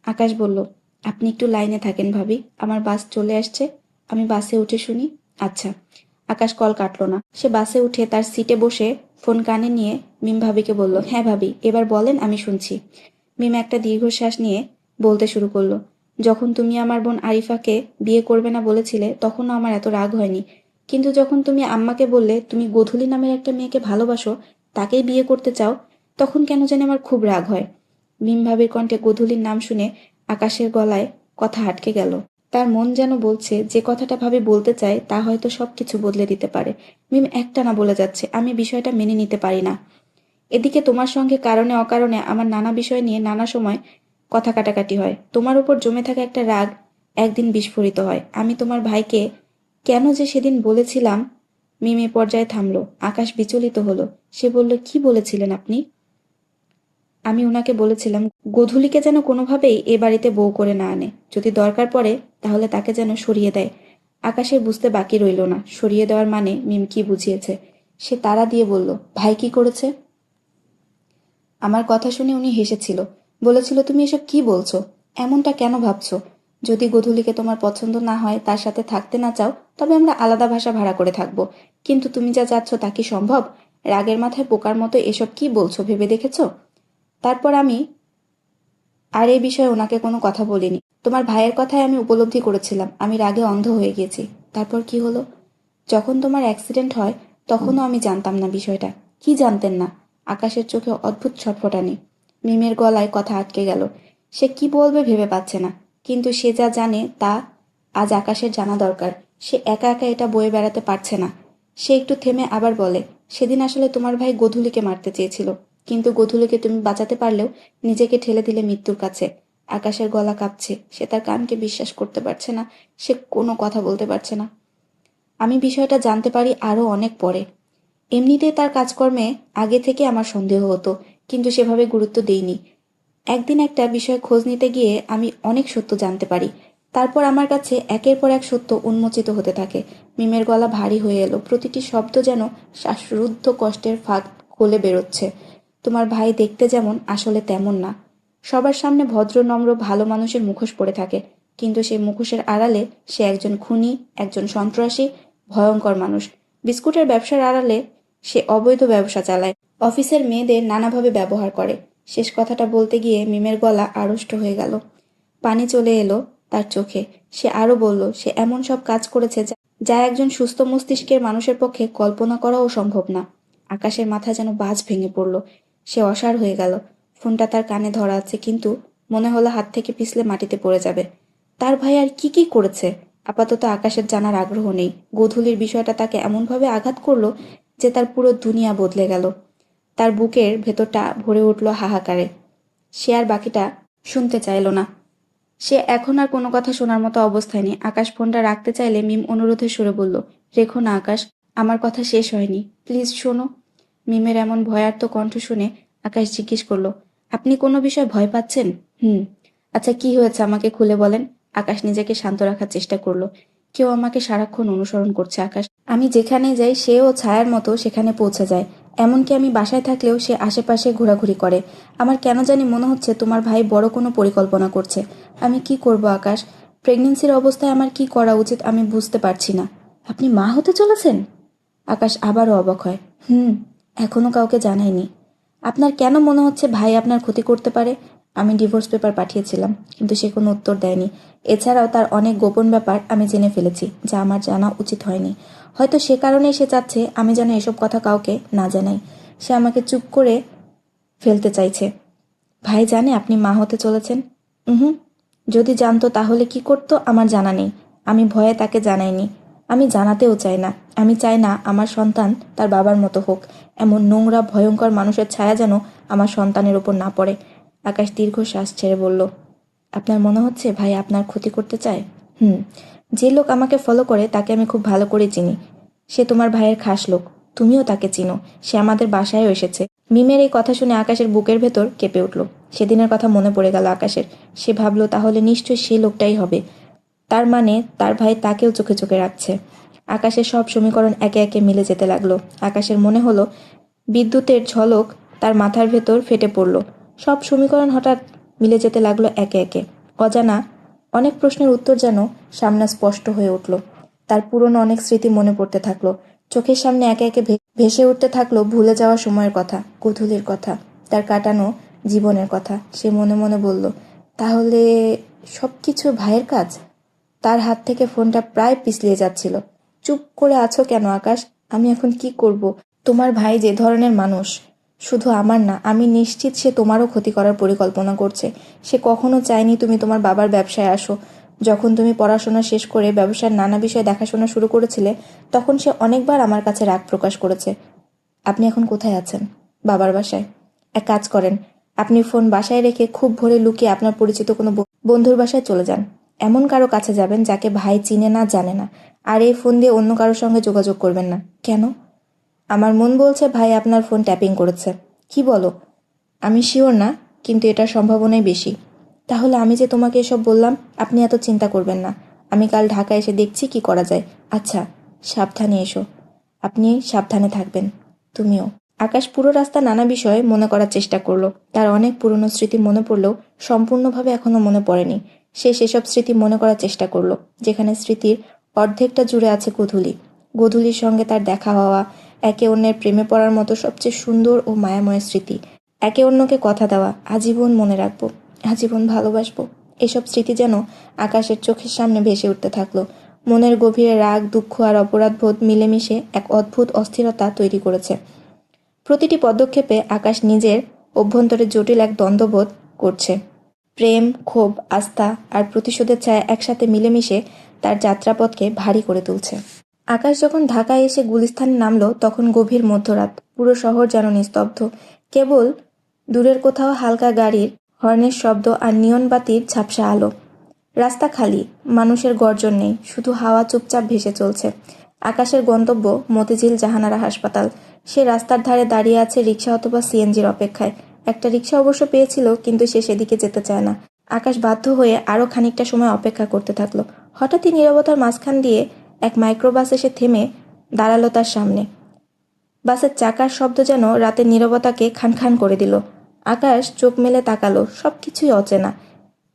আকাশ বলল, আপনি একটু লাইনে থাকেন ভাবি, আমার বাস চলে আসছে। আমি বাসে উঠে শুনি। আচ্ছা। আকাশ কল কাটল না। সে বাসে উঠে তার সিটে বসে ফোন কানে নিয়ে মিম ভাবিকে বলল, হ্যাঁ ভাবি, এবার বলেন, আমি শুনছি। মিম একটা দীর্ঘশ্বাস নিয়ে বলতে শুরু করলো, যখন তুমি আমার বোন আরিফাকে বিয়ে করবে না বলেছিলে তখনও আমার এত রাগ হয়নি, কিন্তু যখন তুমি আম্মাকে বললে তুমি গোধূলি নামের একটা মেয়েকে ভালোবাসো, তাকেই বিয়ে করতে চাও, তখন কেন জানি আমার খুব রাগ হয়। মিম ভাবির কণ্ঠে গোধূলির নাম শুনে আকাশের গলায় কথা আটকে গেল। তার মন যেন বলছে যে কথাটা ভাবি বলতে চায় তা হয়তো সবকিছু বদলে দিতে পারে। মিম একটানা বলে যাচ্ছে, আমি বিষয়টা মেনে নিতে পারি না। এদিকে তোমার সঙ্গে কারণে অকারণে আমার নানা বিষয় নিয়ে নানা সময় কথা কাটাকাটি হয়। তোমার উপর জমে থাকা একটা রাগ একদিন বিস্ফোরিত হয়। আমি তোমার ভাইকে কেন যে সেদিন বলেছিলাম। মিমি পর্যায়ে থামলো। আকাশ বিচলিত হলো। সে বলল, কি বলেছিলেন আপনি? আমি উনাকে বলেছিলাম গোধূলিকে যেন কোনোভাবেই এ বাড়িতে বউ করে না আনে। যদি দরকার পড়ে তাহলে তাকে যেন সরিয়ে দেয়। আকাশের বুঝতে বাকি রইল না সরিয়ে দেওয়ার মানে মিম কি বুঝিয়েছে। সে তাড়া দিয়ে বলল, ভাই কি করেছে? আমার কথা শুনে উনি হেসেছিল। বলেছিল, তুমি এসব কি বলছো? এমনটা কেন ভাবছো? যদি গোধূলিকে তোমার পছন্দ না হয়, তার সাথে থাকতে না চাও, তবে আমরা আলাদা ভাষা ভাড়া করে থাকবো। কিন্তু তুমি যা চাচ্ছ তা কি সম্ভব? রাগের মাথায় পোকার মতো এসব কি বলছো ভেবে দেখেছ? তারপর আমি আর এই বিষয়ে ওনাকে কোনো কথা বলিনি। তোমার ভাইয়ের কথায় আমি উপলব্ধি করেছিলাম আমি রাগে অন্ধ হয়ে গেছি। তারপর কি হলো? যখন তোমার অ্যাক্সিডেন্ট হয় তখনও আমি জানতাম না বিষয়টা। কি জানতেন না? আকাশের চোখে অদ্ভুত ছটফটানি। মিমের গলায় কথা আটকে গেল। সে কি বলবে ভেবে পাচ্ছে না। কিন্তু সে যা জানে তা আজ আকাশের জানা দরকার। সে একা একা এটা বয়ে বেড়াতে পারছে না। সে একটু থেমে আবার বলে, সেদিন আসলে তোমার ভাই গোধূলিকে মারতে চেয়েছিল, কিন্তু গোধূলিকে তুমি বাঁচাতে পারলেও নিজেকে ঠেলে দিলে মৃত্যুর কাছে। আকাশের গলা কাঁপছে। সে তার কানকে বিশ্বাস করতে পারছে না। সে কোনো কথা বলতে পারছে না। আমি বিষয়টা জানতে পারি আরও অনেক পরে। এমনিতেই তার কাজকর্মে আগে থেকে আমার সন্দেহ হতো, কিন্তু সেভাবে গুরুত্ব দেইনি। একদিন একটা বিষয়ে খোঁজ নিতে গিয়ে আমি অনেক সত্য জানতে পারি। তারপর আমার কাছে একের পর এক সত্য উন্মোচিত হতে থাকে। মিমের গলা ভারী হয়ে এলো। প্রতিটি শব্দ যেন শ্বাসরুদ্ধ কষ্টের ফাঁক গলে বেরোচ্ছে। তোমার ভাই দেখতে যেমন, আসলে তেমন না। সবার সামনে ভদ্র নম্র ভালো মানুষের মুখোশ পরে থাকে, কিন্তু সেই মুখোশের আড়ালে সে একজন খুনি, একজন সন্ত্রাসী, ভয়ঙ্কর মানুষ। বিস্কুটের ব্যবসার আড়ালে সে অবৈধ ব্যবসা চালায়, অফিসের মেয়েদের নানাভাবে ব্যবহার করে। শেষ কথাটা বলতে গিয়ে মিমের গলা আড়ষ্ট হয়ে গেল। পানি চলে এলো তার চোখে। সে আরো বলল, সে এমন সব কাজ করেছে যা একজন সুস্থ মস্তিষ্কের মানুষের পক্ষে কল্পনা করাও সম্ভব না। আকাশের মাথা যেন বাজ ভেঙে পড়ল। সে অসাড় হয়ে গেল। ফোনটা তার কানে ধরা আছে, কিন্তু মনে হলো হাত থেকে পিছলে মাটিতে পড়ে যাবে। তার ভাই আর কি কি করেছে? আপাতত আকাশের জানার আগ্রহ নেই। গোধূলির বিষয়টা তাকে এমনভাবে আঘাত করলো যে তার পুরো দুনিয়া বদলে গেল। তার বুকের ভেতরটা ভরে উঠল হাহাকারে। সে আর বাকিটা শুনতে চাইল না। সে এখন আর কোনো কথা শোনার মতো অবস্থায় নেই। আকাশ ফোনটা রাখতে চাইলে মিম অনুরোধের সুরে বলল, রেখো না আকাশ, আমার কথা শেষ হয়নি, প্লিজ শোনো। মিমের এমন ভয়ার্ত কণ্ঠ শুনে আকাশ জিজ্ঞেস করলো, আপনি কোনো বিষয় ভয় পাচ্ছেন? হুম। আচ্ছা, কি হয়েছে আমাকে খুলে বলেন। আকাশ নিজেকে শান্ত রাখার চেষ্টা করলো। কেউ আমাকে সারাক্ষণ অনুসরণ করছে আকাশ। আমি যেখানে যাই সেও ছায়ার মতো সেখানে পৌঁছে যায়। এমনকি আমি বাসায় থাকলেও সে আশেপাশে ঘোরাঘুরি করে। আমার কেন জানি মনে হচ্ছে তোমার ভাই বড় কোনো পরিকল্পনা করছে। আমি কি করব আকাশ? প্রেগনেন্সির অবস্থায় আমার কি করা উচিত আমি বুঝতে পারছি না। আপনি মা হতে চলেছেন? আকাশ আবারও অবাক হয়। হুম, এখনো কাউকে জানাইনি। আপনার কেন মনে হচ্ছে ভাই আপনার ক্ষতি করতে পারে? আমি ডিভোর্স পেপার পাঠিয়েছিলাম, কিন্তু সে কোনো উত্তর দেয়নি। এছাড়াও তার অনেক গোপন ব্যাপার আমি জেনে ফেলেছি, যা আমার জানা উচিত হয়নি। হয়তো সে কারণেই সে চাচ্ছে আমি যেন এসব কথা কাউকে না জানাই। সে আমাকে চুপ করে ফেলতে চাইছে। ভাই জানে আপনি মা হতে চলেছেন? হুম। যদি জানতো তাহলে কি করতো আমার জানা নেই। আমি ভয়ে তাকে জানাইনি। আমি জানাতেও চাই না। আমি চাই না আমার সন্তান তার বাবার মতো হোক। এমন নোংরা ভয়ঙ্কর মানুষের ছায়া যেন আমার সন্তানের ওপর না পড়ে। আকাশ দীর্ঘ শ্বাস ছেড়ে বলল, আপনার মনে হচ্ছে ভাই আপনার ক্ষতি করতে চায়? হুম। যে লোক আমাকে ফলো করে তাকে আমি খুব ভালো করে চিনি। সে তোমার ভাইয়ের খাস লোক। তুমিও তাকে চিনো। সে আমাদের বাসায়ও এসেছে। মিমের এই কথা শুনে আকাশের বুকের ভেতর কেঁপে উঠল। সেদিনের কথা মনে পড়ে গেল আকাশের। সে ভাবল তাহলে নিশ্চয়ই সেই লোকটাই হবে। তার মানে তার ভাই তাকেও চোখে চোখে রাখছে। আকাশের সব সমীকরণ একে একে মিলে যেতে লাগলো। আকাশের মনে হলো বিদ্যুতের ঝলক তার মাথার ভেতর ফেটে পড়ল। সব সমীকরণ হঠাৎ মিলে যেতে লাগলো একে একে। অজানা অনেক প্রশ্নের উত্তর যেন সামনে স্পষ্ট হয়ে উঠল। তার পুরনো অনেক স্মৃতি মনে পড়তে থাকলো। চোখের সামনে একে একে ভেসে উঠতে থাকলো ভুলে যাওয়া সময়ের কথা, গোধূলির কথা, তার কাটানো জীবনের কথা। সে মনে মনে বলল, তাহলে সব কিছু ভাইয়ের কাজ? তার হাত থেকে ফোনটা প্রায় পিছলিয়ে যাচ্ছিল। চুপ করে আছো কেন আকাশ? আমি এখন কি করব? তোমার ভাই যে ধরনের মানুষ, শুধু আমার না, আমি নিশ্চিত সে তোমারও ক্ষতি করার পরিকল্পনা করছে। সে কখনো চায়নি তুমি তোমার বাবার ব্যবসায় আসো। যখন তুমি পড়াশোনা শেষ করে ব্যবসার নানা বিষয় দেখাশোনা শুরু করেছিলে, তখন সে অনেকবার আমার কাছে রাগ প্রকাশ করেছে। আপনি এখন কোথায় আছেন? বাবার বাসায়। এক কাজ করেন, আপনি ফোন বাসায় রেখে খুব ভোরে লুকিয়ে আপনার পরিচিত কোনো বন্ধুর বাসায় চলে যান। এমন কারো কাছে যাবেন যাকে ভাই চিনে না, জানে না। আর এই ফোন দিয়ে অন্য কারোর সঙ্গে যোগাযোগ করবেন না। কেন? আমার মন বলছে ভাই আপনার ফোন ট্যাপিং করেছে। কি বলো? আমি শিওর না, কিন্তু এটার সম্ভাবনাই বেশি। তাহলে আমি যে তোমাকে এসব বললাম, আপনি এত চিন্তা করবেন না। আমি কাল ঢাকা এসে দেখছি কি করা যায়। আচ্ছা, সাবধানে এসো। আপনি সাবধানে থাকবেন। তুমিও। আকাশ পুরো রাস্তা নানা বিষয়ে মনে করার চেষ্টা করলো। তার অনেক পুরনো স্মৃতি মনে পড়লেও সম্পূর্ণভাবে এখনো মনে পড়েনি। সে সেসব স্মৃতি মনে করার চেষ্টা করলো, যেখানে স্মৃতির অর্ধেকটা জুড়ে আছে গোধূলি। গোধূলির সঙ্গে তার দেখা হওয়া, একে অন্যের প্রেমে পড়ার মতো সবচেয়ে সুন্দর ও মায়াময় স্মৃতি। একে অন্যকে কথা দেওয়া, আজীবন মনে রাখবো, আজীবন ভালোবাসবো। এসব স্মৃতি যেন আকাশের চোখের সামনে ভেসে উঠতে থাকলো। মনের গভীরে রাগ, দুঃখ আর অপরাধবোধ মিলেমিশে এক অদ্ভুত অস্থিরতা তৈরি করেছে। প্রতিটি পদক্ষেপে আকাশ নিজের অভ্যন্তরে জটিল এক দ্বন্দ্ববোধ করছে। প্রেম, ক্ষোভ, আস্থা আর প্রতিশোধের ছায়া একসাথে মিলেমিশে তার যাত্রাপথকে ভারী করে তুলছে। আকাশ যখন ঢাকায় এসে গুলিস্তানে নামলো তখন গভীর মধ্যরাত। পুরো শহর যেন নিস্তব্ধ। কেবল দূরের কোথাও হালকা গাড়ির হর্নের শব্দ আর নিয়ন বাতির ঝাপসা আলো। রাস্তা খালি, মানুষের গর্জন নেই, শুধু হাওয়া চুপচাপ ভেসে চলছে। আকাশের গন্তব্য মতিঝিল জাহানারা হাসপাতাল। সে রাস্তার ধারে দাঁড়িয়ে আছে রিকশা অথবা সিএনজির অপেক্ষায়। একটা রিকশা অবশ্য পেয়েছিল, কিন্তু সে সেদিকে যেতে চায় না। আকাশ বাধ্য হয়ে আরও খানিকটা সময় অপেক্ষা করতে থাকলো। হঠাৎই নীরবতার মাঝখান দিয়ে এক মাইক্রোবাস এসে থেমে দাঁড়ালো তার সামনে। বাসের চাকার শব্দ যেন রাতের নীরবতাকে খানখান করে দিল। আকাশ চোখ মেলে তাকালো, সবকিছুই অচেনা।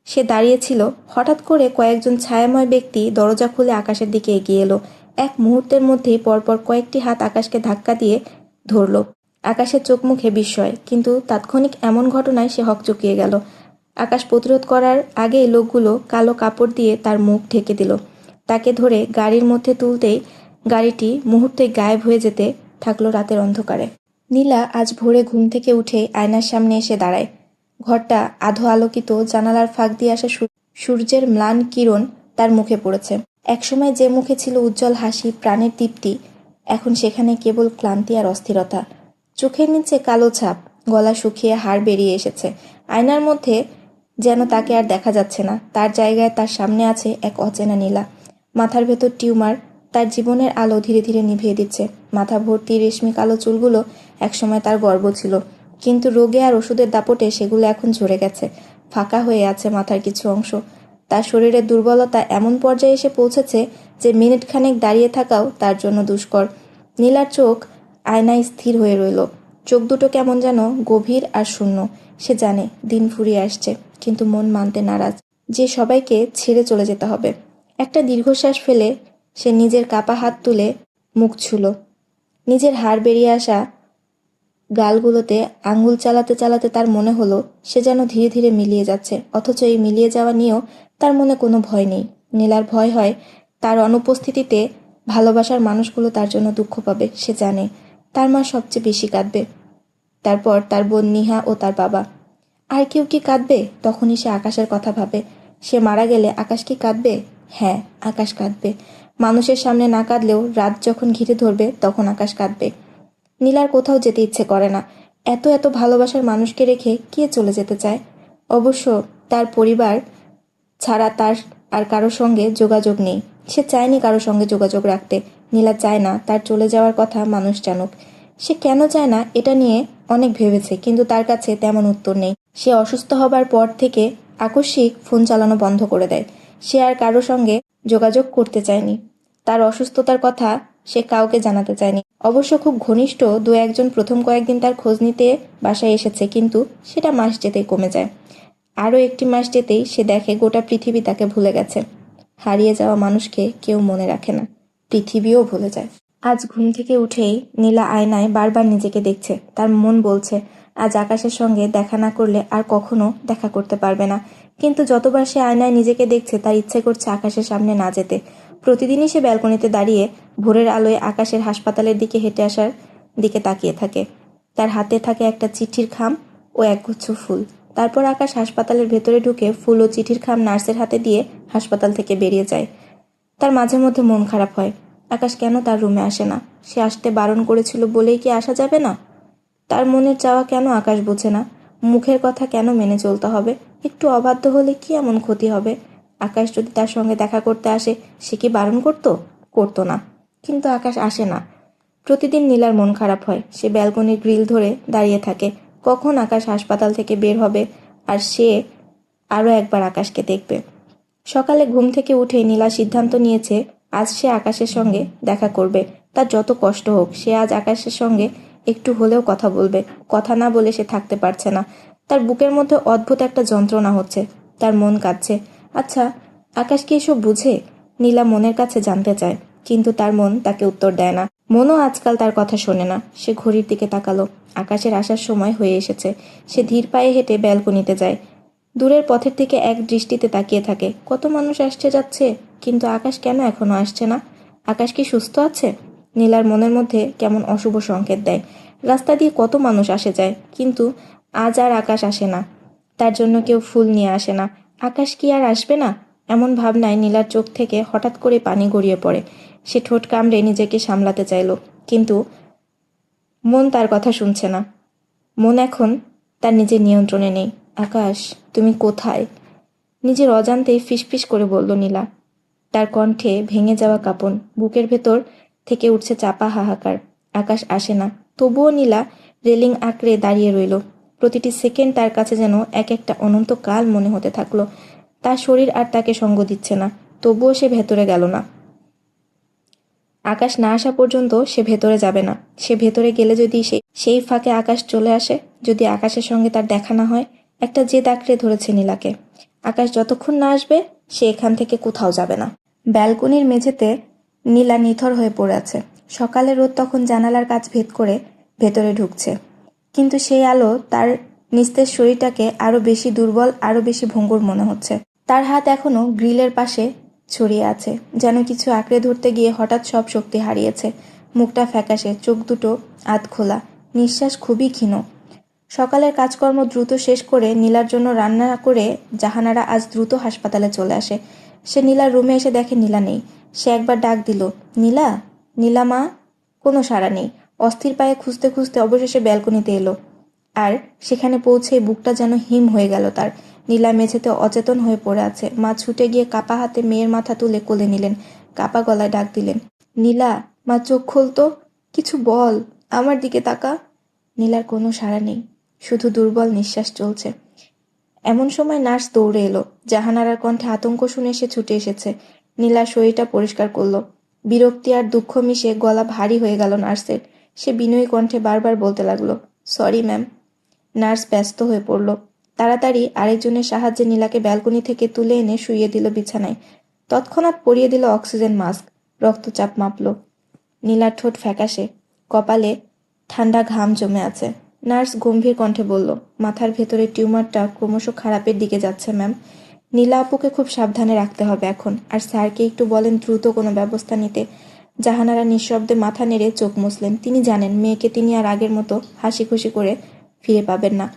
সে দাঁড়িয়েছিল, হঠাৎ করে কয়েকজন ছায়াময় ব্যক্তি দরজা খুলে আকাশের দিকে এগিয়ে এলো। এক মুহূর্তের মধ্যেই পরপর কয়েকটি হাত আকাশকে ধাক্কা দিয়ে ধরল। আকাশের চোখ মুখে বিস্ময়, কিন্তু তাৎক্ষণিক এমন ঘটনায় সে হকচকিয়ে গেল। আকাশ প্রতিরোধ করার আগেই লোকগুলো কালো কাপড় দিয়ে তার মুখ ঢেকে দিল। তাকে ধরে গাড়ির মধ্যে তুলতেই গাড়িটি মুহূর্তে গায়েব হয়ে যেতে থাকলো রাতের অন্ধকারে। নীলা আজ ভোরে ঘুম থেকে উঠেই আয়নার সামনে এসে দাঁড়ায়। ঘরটা আধো আলোকিত, জানালার ফাঁক দিয়ে আসা সূর্যের ম্লান কিরণ তার মুখে পড়েছে। একসময় যে মুখে ছিল উজ্জ্বল হাসি, প্রাণের তৃপ্তি, এখন সেখানে কেবল ক্লান্তি আর অস্থিরতা। চোখের নিচে কালো ছাপ, গলা শুকিয়ে হাড় বেরিয়ে এসেছে। আয়নার মধ্যে যেন তাকে আর দেখা যাচ্ছে না। তার জায়গায় তার সামনে আছে এক অচেনা নীলা। মাথার ভেতর টিউমার তার জীবনের আলো ধীরে ধীরে নিভিয়ে দিচ্ছে। মাথা ভর্তি রেশমি কালো চুলগুলো একসময় তার গর্ব ছিল, কিন্তু রোগে আর ওষুধের দাপটে সেগুলো এখন ঝরে গেছে। ফাঁকা হয়ে আছে মাথার কিছু অংশ। তার শরীরের দুর্বলতা এমন পর্যায়ে এসে পৌঁছেছে যে মিনিট খানেক দাঁড়িয়ে থাকাও তার জন্য দুষ্কর। নীলার চোখ আয়নায় স্থির হয়ে রইল। চোখ দুটো কেমন যেন গভীর আর শূন্য। সে জানে দিন ফুরিয়ে আসছে, কিন্তু মন মানতে নারাজ যে সবাইকে ছেড়ে চলে যেতে হবে। একটা দীর্ঘশ্বাস ফেলে সে নিজের কাপা হাত তুলে মুখ ছুল। নিজের হাড় বেরিয়ে আসা গালগুলোতে আঙুল চালাতে চালাতে তার মনে হলো সে যেন ধীরে ধীরে মিলিয়ে যাচ্ছে, অথচ এই মিলিয়ে যাওয়া নিয়েও তার মনে কোনো ভয় নেই। নীলার ভয় হয় তার অনুপস্থিতিতে ভালোবাসার মানুষগুলো তার জন্য দুঃখ পাবে। সে জানে তার মা সবচেয়ে বেশি কাঁদবে, তারপর তার বোন নিহা ও তার বাবা। আর কেউ কি কাঁদবে? তখনই সে আকাশের কথা ভাবে। সে মারা গেলে আকাশ কি কাঁদবে? হ্যাঁ, আকাশ কাঁদবে। মানুষের সামনে না কাঁদলেও রাত যখন ঘিরে ধরবে তখন আকাশ কাঁদবে। নীলার কোথাও যেতে ইচ্ছে করে না। এত এত ভালোবাসার মানুষকে রেখে কে চলে যেতে চায়? অবশ্য তার পরিবার ছাড়া তার আর কারোর সঙ্গে যোগাযোগ নেই। সে চায়নি কারোর সঙ্গে যোগাযোগ রাখতে। নীলা চায় না তার চলে যাওয়ার কথা মানুষ জানুক। সে কেন চায় না এটা নিয়ে অনেক ভেবেছে, কিন্তু তার কাছে তেমন উত্তর নেই। সে অসুস্থ হবার পর থেকে আকস্মিক ফোন চালানো বন্ধ করে দেয়। সে আর কারোর সঙ্গে যোগাযোগ করতে চায়নি। তার অসুস্থতার কথা সে কাউকে জানাতে চায়নি। অবশ্য খুব ঘনিষ্ঠ দু একজন প্রথম কয়েকদিন তার খোঁজ নিতে বাসায় এসেছে, কিন্তু সেটা মাস যেতেই কমে যায়। আরও একটি মাস যেতেই সে দেখে গোটা পৃথিবী তাকে ভুলে গেছে। হারিয়ে যাওয়া মানুষকে কেউ মনে রাখে না, পৃথিবীও ভুলে যায়। আজ ঘুম থেকে উঠেই নীলা আয়নায় বারবার নিজেকে দেখছে। তার মন বলছে আজ আকাশের সঙ্গে দেখা না করলে আর কখনো দেখা করতে পারবে না। কিন্তু যতবার সে আয়নায় নিজেকে দেখছে তার ইচ্ছে করছে আকাশের সামনে না যেতে। প্রতিদিনই সে ব্যালকনিতে দাঁড়িয়ে ভোরের আলোয় আকাশের হাসপাতালের দিকে হেঁটে আসার দিকে তাকিয়ে থাকে। তার হাতে থাকে একটা চিঠির খাম ও একগুচ্ছ ফুল। তারপর আকাশ হাসপাতালের ভেতরে ঢুকে ফুল ও চিঠির খাম নার্সের হাতে দিয়ে হাসপাতাল থেকে বেরিয়ে যায়। তার মাঝে মধ্যে মন খারাপ হয়। আকাশ কেন তার রুমে আসে না? সে আসতে বারণ করেছিল বলেই কি আসা যাবে না? তার মনের চাওয়া কেন আকাশ বোঝে না? মুখের কথা কেন মেনে চলতে হবে? একটু অবাধ্য হলে কি এমন ক্ষতি হবে? আকাশ যদি তার সঙ্গে দেখা করতে আসে সে কি বারণ করতো না। কিন্তু আকাশ আসে না। প্রতিদিন নীলার মন খারাপ হয়। সে ব্যালকনির গ্রিল ধরে দাঁড়িয়ে থাকে, কখন আকাশ হাসপাতাল থেকে বের হবে আর সে আরও একবার আকাশকে দেখবে। সকালে ঘুম থেকে উঠেই নীলা সিদ্ধান্ত নিয়েছে আজ সে আকাশের সঙ্গে দেখা করবে। তার যত কষ্ট হোক সে আজ আকাশের সঙ্গে একটু হলেও কথা বলবে। কথা না বলে সে থাকতে পারছে না। তার বুকের মধ্যে অদ্ভুত একটা যন্ত্রণা হচ্ছে। তার মন কাঁদছে। আচ্ছা, আকাশ কি এসব বুঝে? নীলা মনের কাছে জানতে চায়, কিন্তু তার মন তাকে উত্তর দেয় না। মনও আজকাল তার কথা শোনে না। সে ঘড়ির দিকে তাকালো। আকাশের আসার সময় হয়ে এসেছে। সে ধীর পায়ে হেঁটে ব্যালকনিতে যায়। দূরের পথের দিকে এক দৃষ্টিতে তাকিয়ে থাকে। কত মানুষ আসছে যাচ্ছে, কিন্তু আকাশ কেন এখনো আসছে না? আকাশ কি সুস্থ আছে? নীলার মনের মধ্যে কেমন অশুভ সংকেত দেয়। রাস্তা দিয়ে কত মানুষ আসে যায়, কিন্তু আজ আর আকাশ আসে না। তার জন্য কেউ ফুল নিয়ে আসে না। আকাশ কি আর আসবে না? এমন ভাবনায় নীলার চোখ থেকে হঠাৎ করে পানি গড়িয়ে পড়ে। সে ঠোঁট কামড়ে নিজেকে সামলাতে চাইল, কিন্তু মন তার কথা শুনছে না। মন এখন তার নিজের নিয়ন্ত্রণে নেই। আকাশ, তুমি কোথায়? নিজের অজান্তেই ফিসফিস করে বলল নীলা। তার কণ্ঠে ভেঙে যাওয়া কাঁপন, বুকের ভেতর থেকে উঠছে চাপা হাহাকার। আকাশ আসে না, তবুও নীলা রেলিং আঁকড়ে দাঁড়িয়ে রইল। প্রতিটি সেকেন্ড তার কাছে যেন এক একটা অনন্তকাল মনে হতে থাকলো। তার শরীর আর তাকে সঙ্গ দিচ্ছে না, তবুও সে ভেতরে গেল না। আকাশ না আসা পর্যন্ত সে ভেতরে যাবে না। সে ভেতরে গেলে যদি সেই ফাঁকে আকাশ চলে আসে, যদি আকাশের সঙ্গে তার দেখা না হয়। একটা জেদ আঁকড়ে ধরেছে নীলাকে। আকাশ যতক্ষণ না আসবে সে এখান থেকে কোথাও যাবে না। ব্যালকনির মেঝেতে নীলা নিথর হয়ে পড়ে আছে। সকালের রোদ তখন জানালার কাছ ভেদ করে ভেতরে ঢুকছে, কিন্তু সেই আলো তার নিস্তেজ শরীরটাকে আরো বেশি দুর্বল, আরো বেশি ভঙ্গুর মনে হচ্ছে। তার হাত এখনো গ্রিলের পাশে ছড়িয়ে আছে, যেন কিছু আঁকড়ে ধরতে গিয়ে হঠাৎ সব শক্তি হারিয়েছে। মুখটা ফ্যাকাশে, চোখ দুটো আধ খোলা, নিঃশ্বাস খুবই ক্ষীণ। সকালের কাজকর্ম দ্রুত শেষ করে নীলার জন্য রান্না করে জাহানারা আজ দ্রুত হাসপাতালে চলে আসে। সে নীলার রুমে এসে দেখে নীলা নেই। সে একবার ডাক দিল, নীলা, নীলা মা। কোনো সাড়া নেই। অস্থির পায়ে খুঁজতে খুঁজতে অবশেষে ব্যালকনিতে এলো। আর সেখানে পৌঁছে বুকটা যেন হিম হয়ে গেল তার। নীলা মেঝেতে অচেতন হয়ে পড়ে আছে। মা ছুটে গিয়ে কাপা হাতে মেয়ের মাথা তুলে কোলে নিলেন, কাপা গলায় ডাক দিলেন, নীলা মা, চোখ খুলতো, কিছু বল, আমার দিকে তাকা। নীলার কোনো সাড়া নেই, শুধু দুর্বল নিঃশ্বাস চলছে। এমন সময় নার্স দৌড়ে এলো। জাহানারার কণ্ঠে আতঙ্ক শুনে সে ছুটে এসেছে। নীলার শরীরটা পরিষ্কার করলো। বিরক্তি আর দুঃখ মিশে গলা ভারী হয়ে গেল নার্সের। সে বিনয়ী কণ্ঠে বারবার বলতে লাগলো, সরি ম্যাম। নার্স ব্যস্ত হয়ে পড়ল। তাড়াতাড়ি আরেকজনের সাহায্যে নীলাকে ব্যালকনি থেকে তুলে এনে শুইয়ে দিল বিছানায়। তৎক্ষণাৎ পরিয়ে দিল অক্সিজেন মাস্ক। রক্তচাপ মাপল। নীলার ঠোঁট ফ্যাকাশে, কপালে ঠান্ডা ঘাম জমে আছে। নার্স গম্ভীর কণ্ঠে বলল, মাথার ভেতরে টিউমারটা ক্রমশ খারাপের দিকে যাচ্ছে ম্যাম। নীলা আপুকে খুব সাবধানে রাখতে হবে এখন, আর স্যারকে একটু বলেন দ্রুত কোনো ব্যবস্থা নিতে। জাহানারা নিঃশব্দে মাথা নেড়ে চোখ মুছলেন। তিনি জানেন মেয়েকে তিনি আর আগের মতো হাসি খুশি করে ফিরে পাবেন না।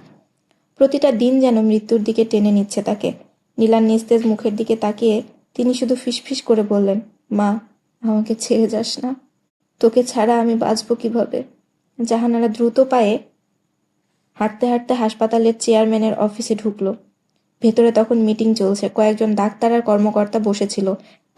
প্রতিটা দিন যেন মৃত্যুর দিকে টেনে নিচ্ছে তাকে। নীলার নিস্তেজ মুখের দিকে তাকিয়ে তিনি শুধু ফিসফিস করে বললেন, মা, আমাকে ছেড়ে যাস না। তোকে ছাড়া আমি বাঁচব কিভাবে? জাহানারা দ্রুত পায়ে হাঁটতে হাঁটতে হাসপাতালের চেয়ারম্যানের অফিসে ঢুকলো। ভেতরে তখন মিটিং চলছে। কয়েকজন ডাক্তার আর কর্মকর্তা বসেছিল।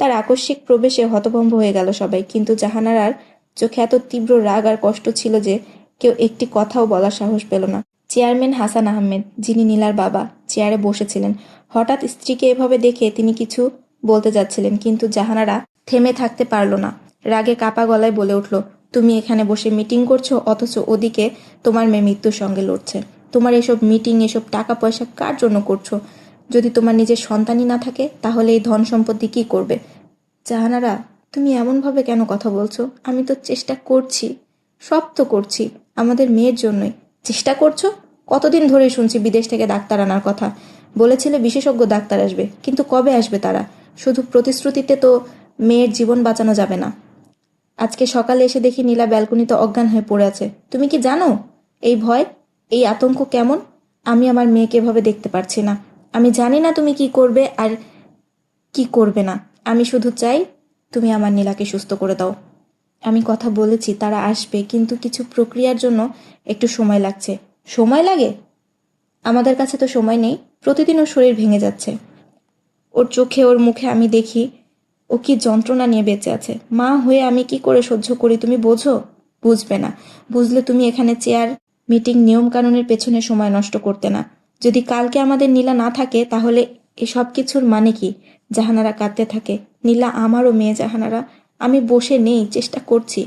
তার আকস্মিক প্রবেশে হতভম্ব হয়ে গেল সবাই, কিন্তু জাহানারার চোখে এত তীব্র রাগ আর কষ্ট ছিল যে কেউ একটি কথাও বলার সাহস পেল না। চেয়ারম্যান হাসান আহমেদ, যিনি নীলার বাবা, চেয়ারে বসেছিলেন। হঠাৎ স্ত্রীকে এভাবে দেখে তিনি কিছু বলতে যাচ্ছিলেন, কিন্তু জাহানারা থেমে থাকতে পারল না। রাগে কাপা গলায় বলে উঠল, তুমি এখানে বসে মিটিং করছো, অথচ ওদিকে তোমার মেয়ে মৃত্যুর সঙ্গে লড়ছে। তোমার এসব মিটিং, এসব টাকা পয়সা কার জন্য করছো? যদি তোমার নিজের সন্তানই না থাকে, তাহলে এই ধন সম্পত্তি কি করবে? জাহানারা, তুমি এমনভাবে কেন কথা বলছো? আমি তো চেষ্টা করছি, সব তো করছি আমাদের মেয়ের জন্যই। চেষ্টা করছো? কতদিন ধরেই শুনছি বিদেশ থেকে ডাক্তার আনার কথা। বলেছিলে বিশেষজ্ঞ ডাক্তার আসবে, কিন্তু কবে আসবে তারা? শুধু প্রতিশ্রুতিতে তো মেয়ের জীবন বাঁচানো যাবে না। আজকে সকালে এসে দেখি নীলা ব্যালকনিতে অজ্ঞান হয়ে পড়ে আছে। তুমি কি জানো এই ভয়, এই আতঙ্ক কেমন? আমি আমার মেয়েকে এভাবে দেখতে পারছি না। আমি জানি না তুমি কি করবে আর কি করবে না। আমি শুধু চাই তুমি আমার নীলাকে সুস্থ করে দাও। আমি কথা বলেছি তারা আসবে, কিন্তু কিছু প্রক্রিয়ার জন্য একটু সময় লাগছে। সময় লাগে? আমাদের কাছে তো সময় নেই। প্রতিদিন ওর শরীর ভেঙে যাচ্ছে। ওর চোখে, ওর মুখে আমি দেখি ও কি যন্ত্রণা নিয়ে বেঁচে আছে। মা হয়ে আমি কি করে সহ্য করি তুমি বোঝো? বুঝবে না। বুঝলে তুমি এখানে চেয়ার, মিটিং, নিয়ম কানুনের পেছনে সময় নষ্ট করতে না। যদি কালকে আমাদের নীলা না থাকে, তাহলে এসব কিছুর মানে কি? জাহানারা কাঁদতে থাকে। নীলা আমারও মেয়ে জাহানারা। আমি বসে নেই, চেষ্টা করছি।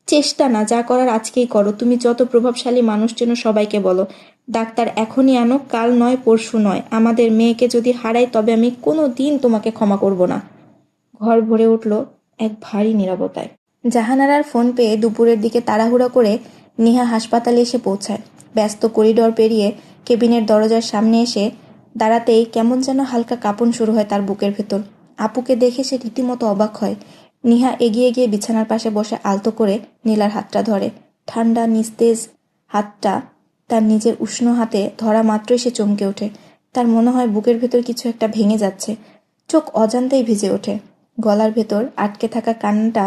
চেষ্টা না, যা করার আজকেই করো। তুমি যত প্রভাবশালী মানুষ চেনো সবাইকে বলো, ডাক্তার এখনই আনো, কাল নয় পরশু নয়। আমাদের মেয়েকে যদি হারাই তবে আমি কোনো দিন তোমাকে ক্ষমা করব না। ঘর ভরে উঠল এক ভারী নীরবতায়। জাহানারার ফোন পেয়ে দুপুরের দিকে তাড়াহুড়ো করে নিহা হাসপাতালে এসে পৌঁছায়। ব্যস্ত করিডর পেরিয়ে কেবিনের দরজার সামনে এসে দাঁড়াতেই কেমন যেন হালকা কাঁপন শুরু হয় তার বুকের ভেতর। আপুকে দেখে সে রীতিমতো অবাক হয়। নিহা এগিয়ে গিয়ে বিছানার পাশে বসে আলতো করে নীলার হাতটা ধরে। ঠান্ডা নিস্তেজ হাতটা তার নিজের উষ্ণ হাতে ধরা মাত্রই সে চমকে ওঠে। তার মনে হয় বুকের ভেতর কিছু একটা ভেঙে যাচ্ছে। চোখ অজান্তেই ভিজে ওঠে। গলার ভেতর আটকে থাকা কান্নাটা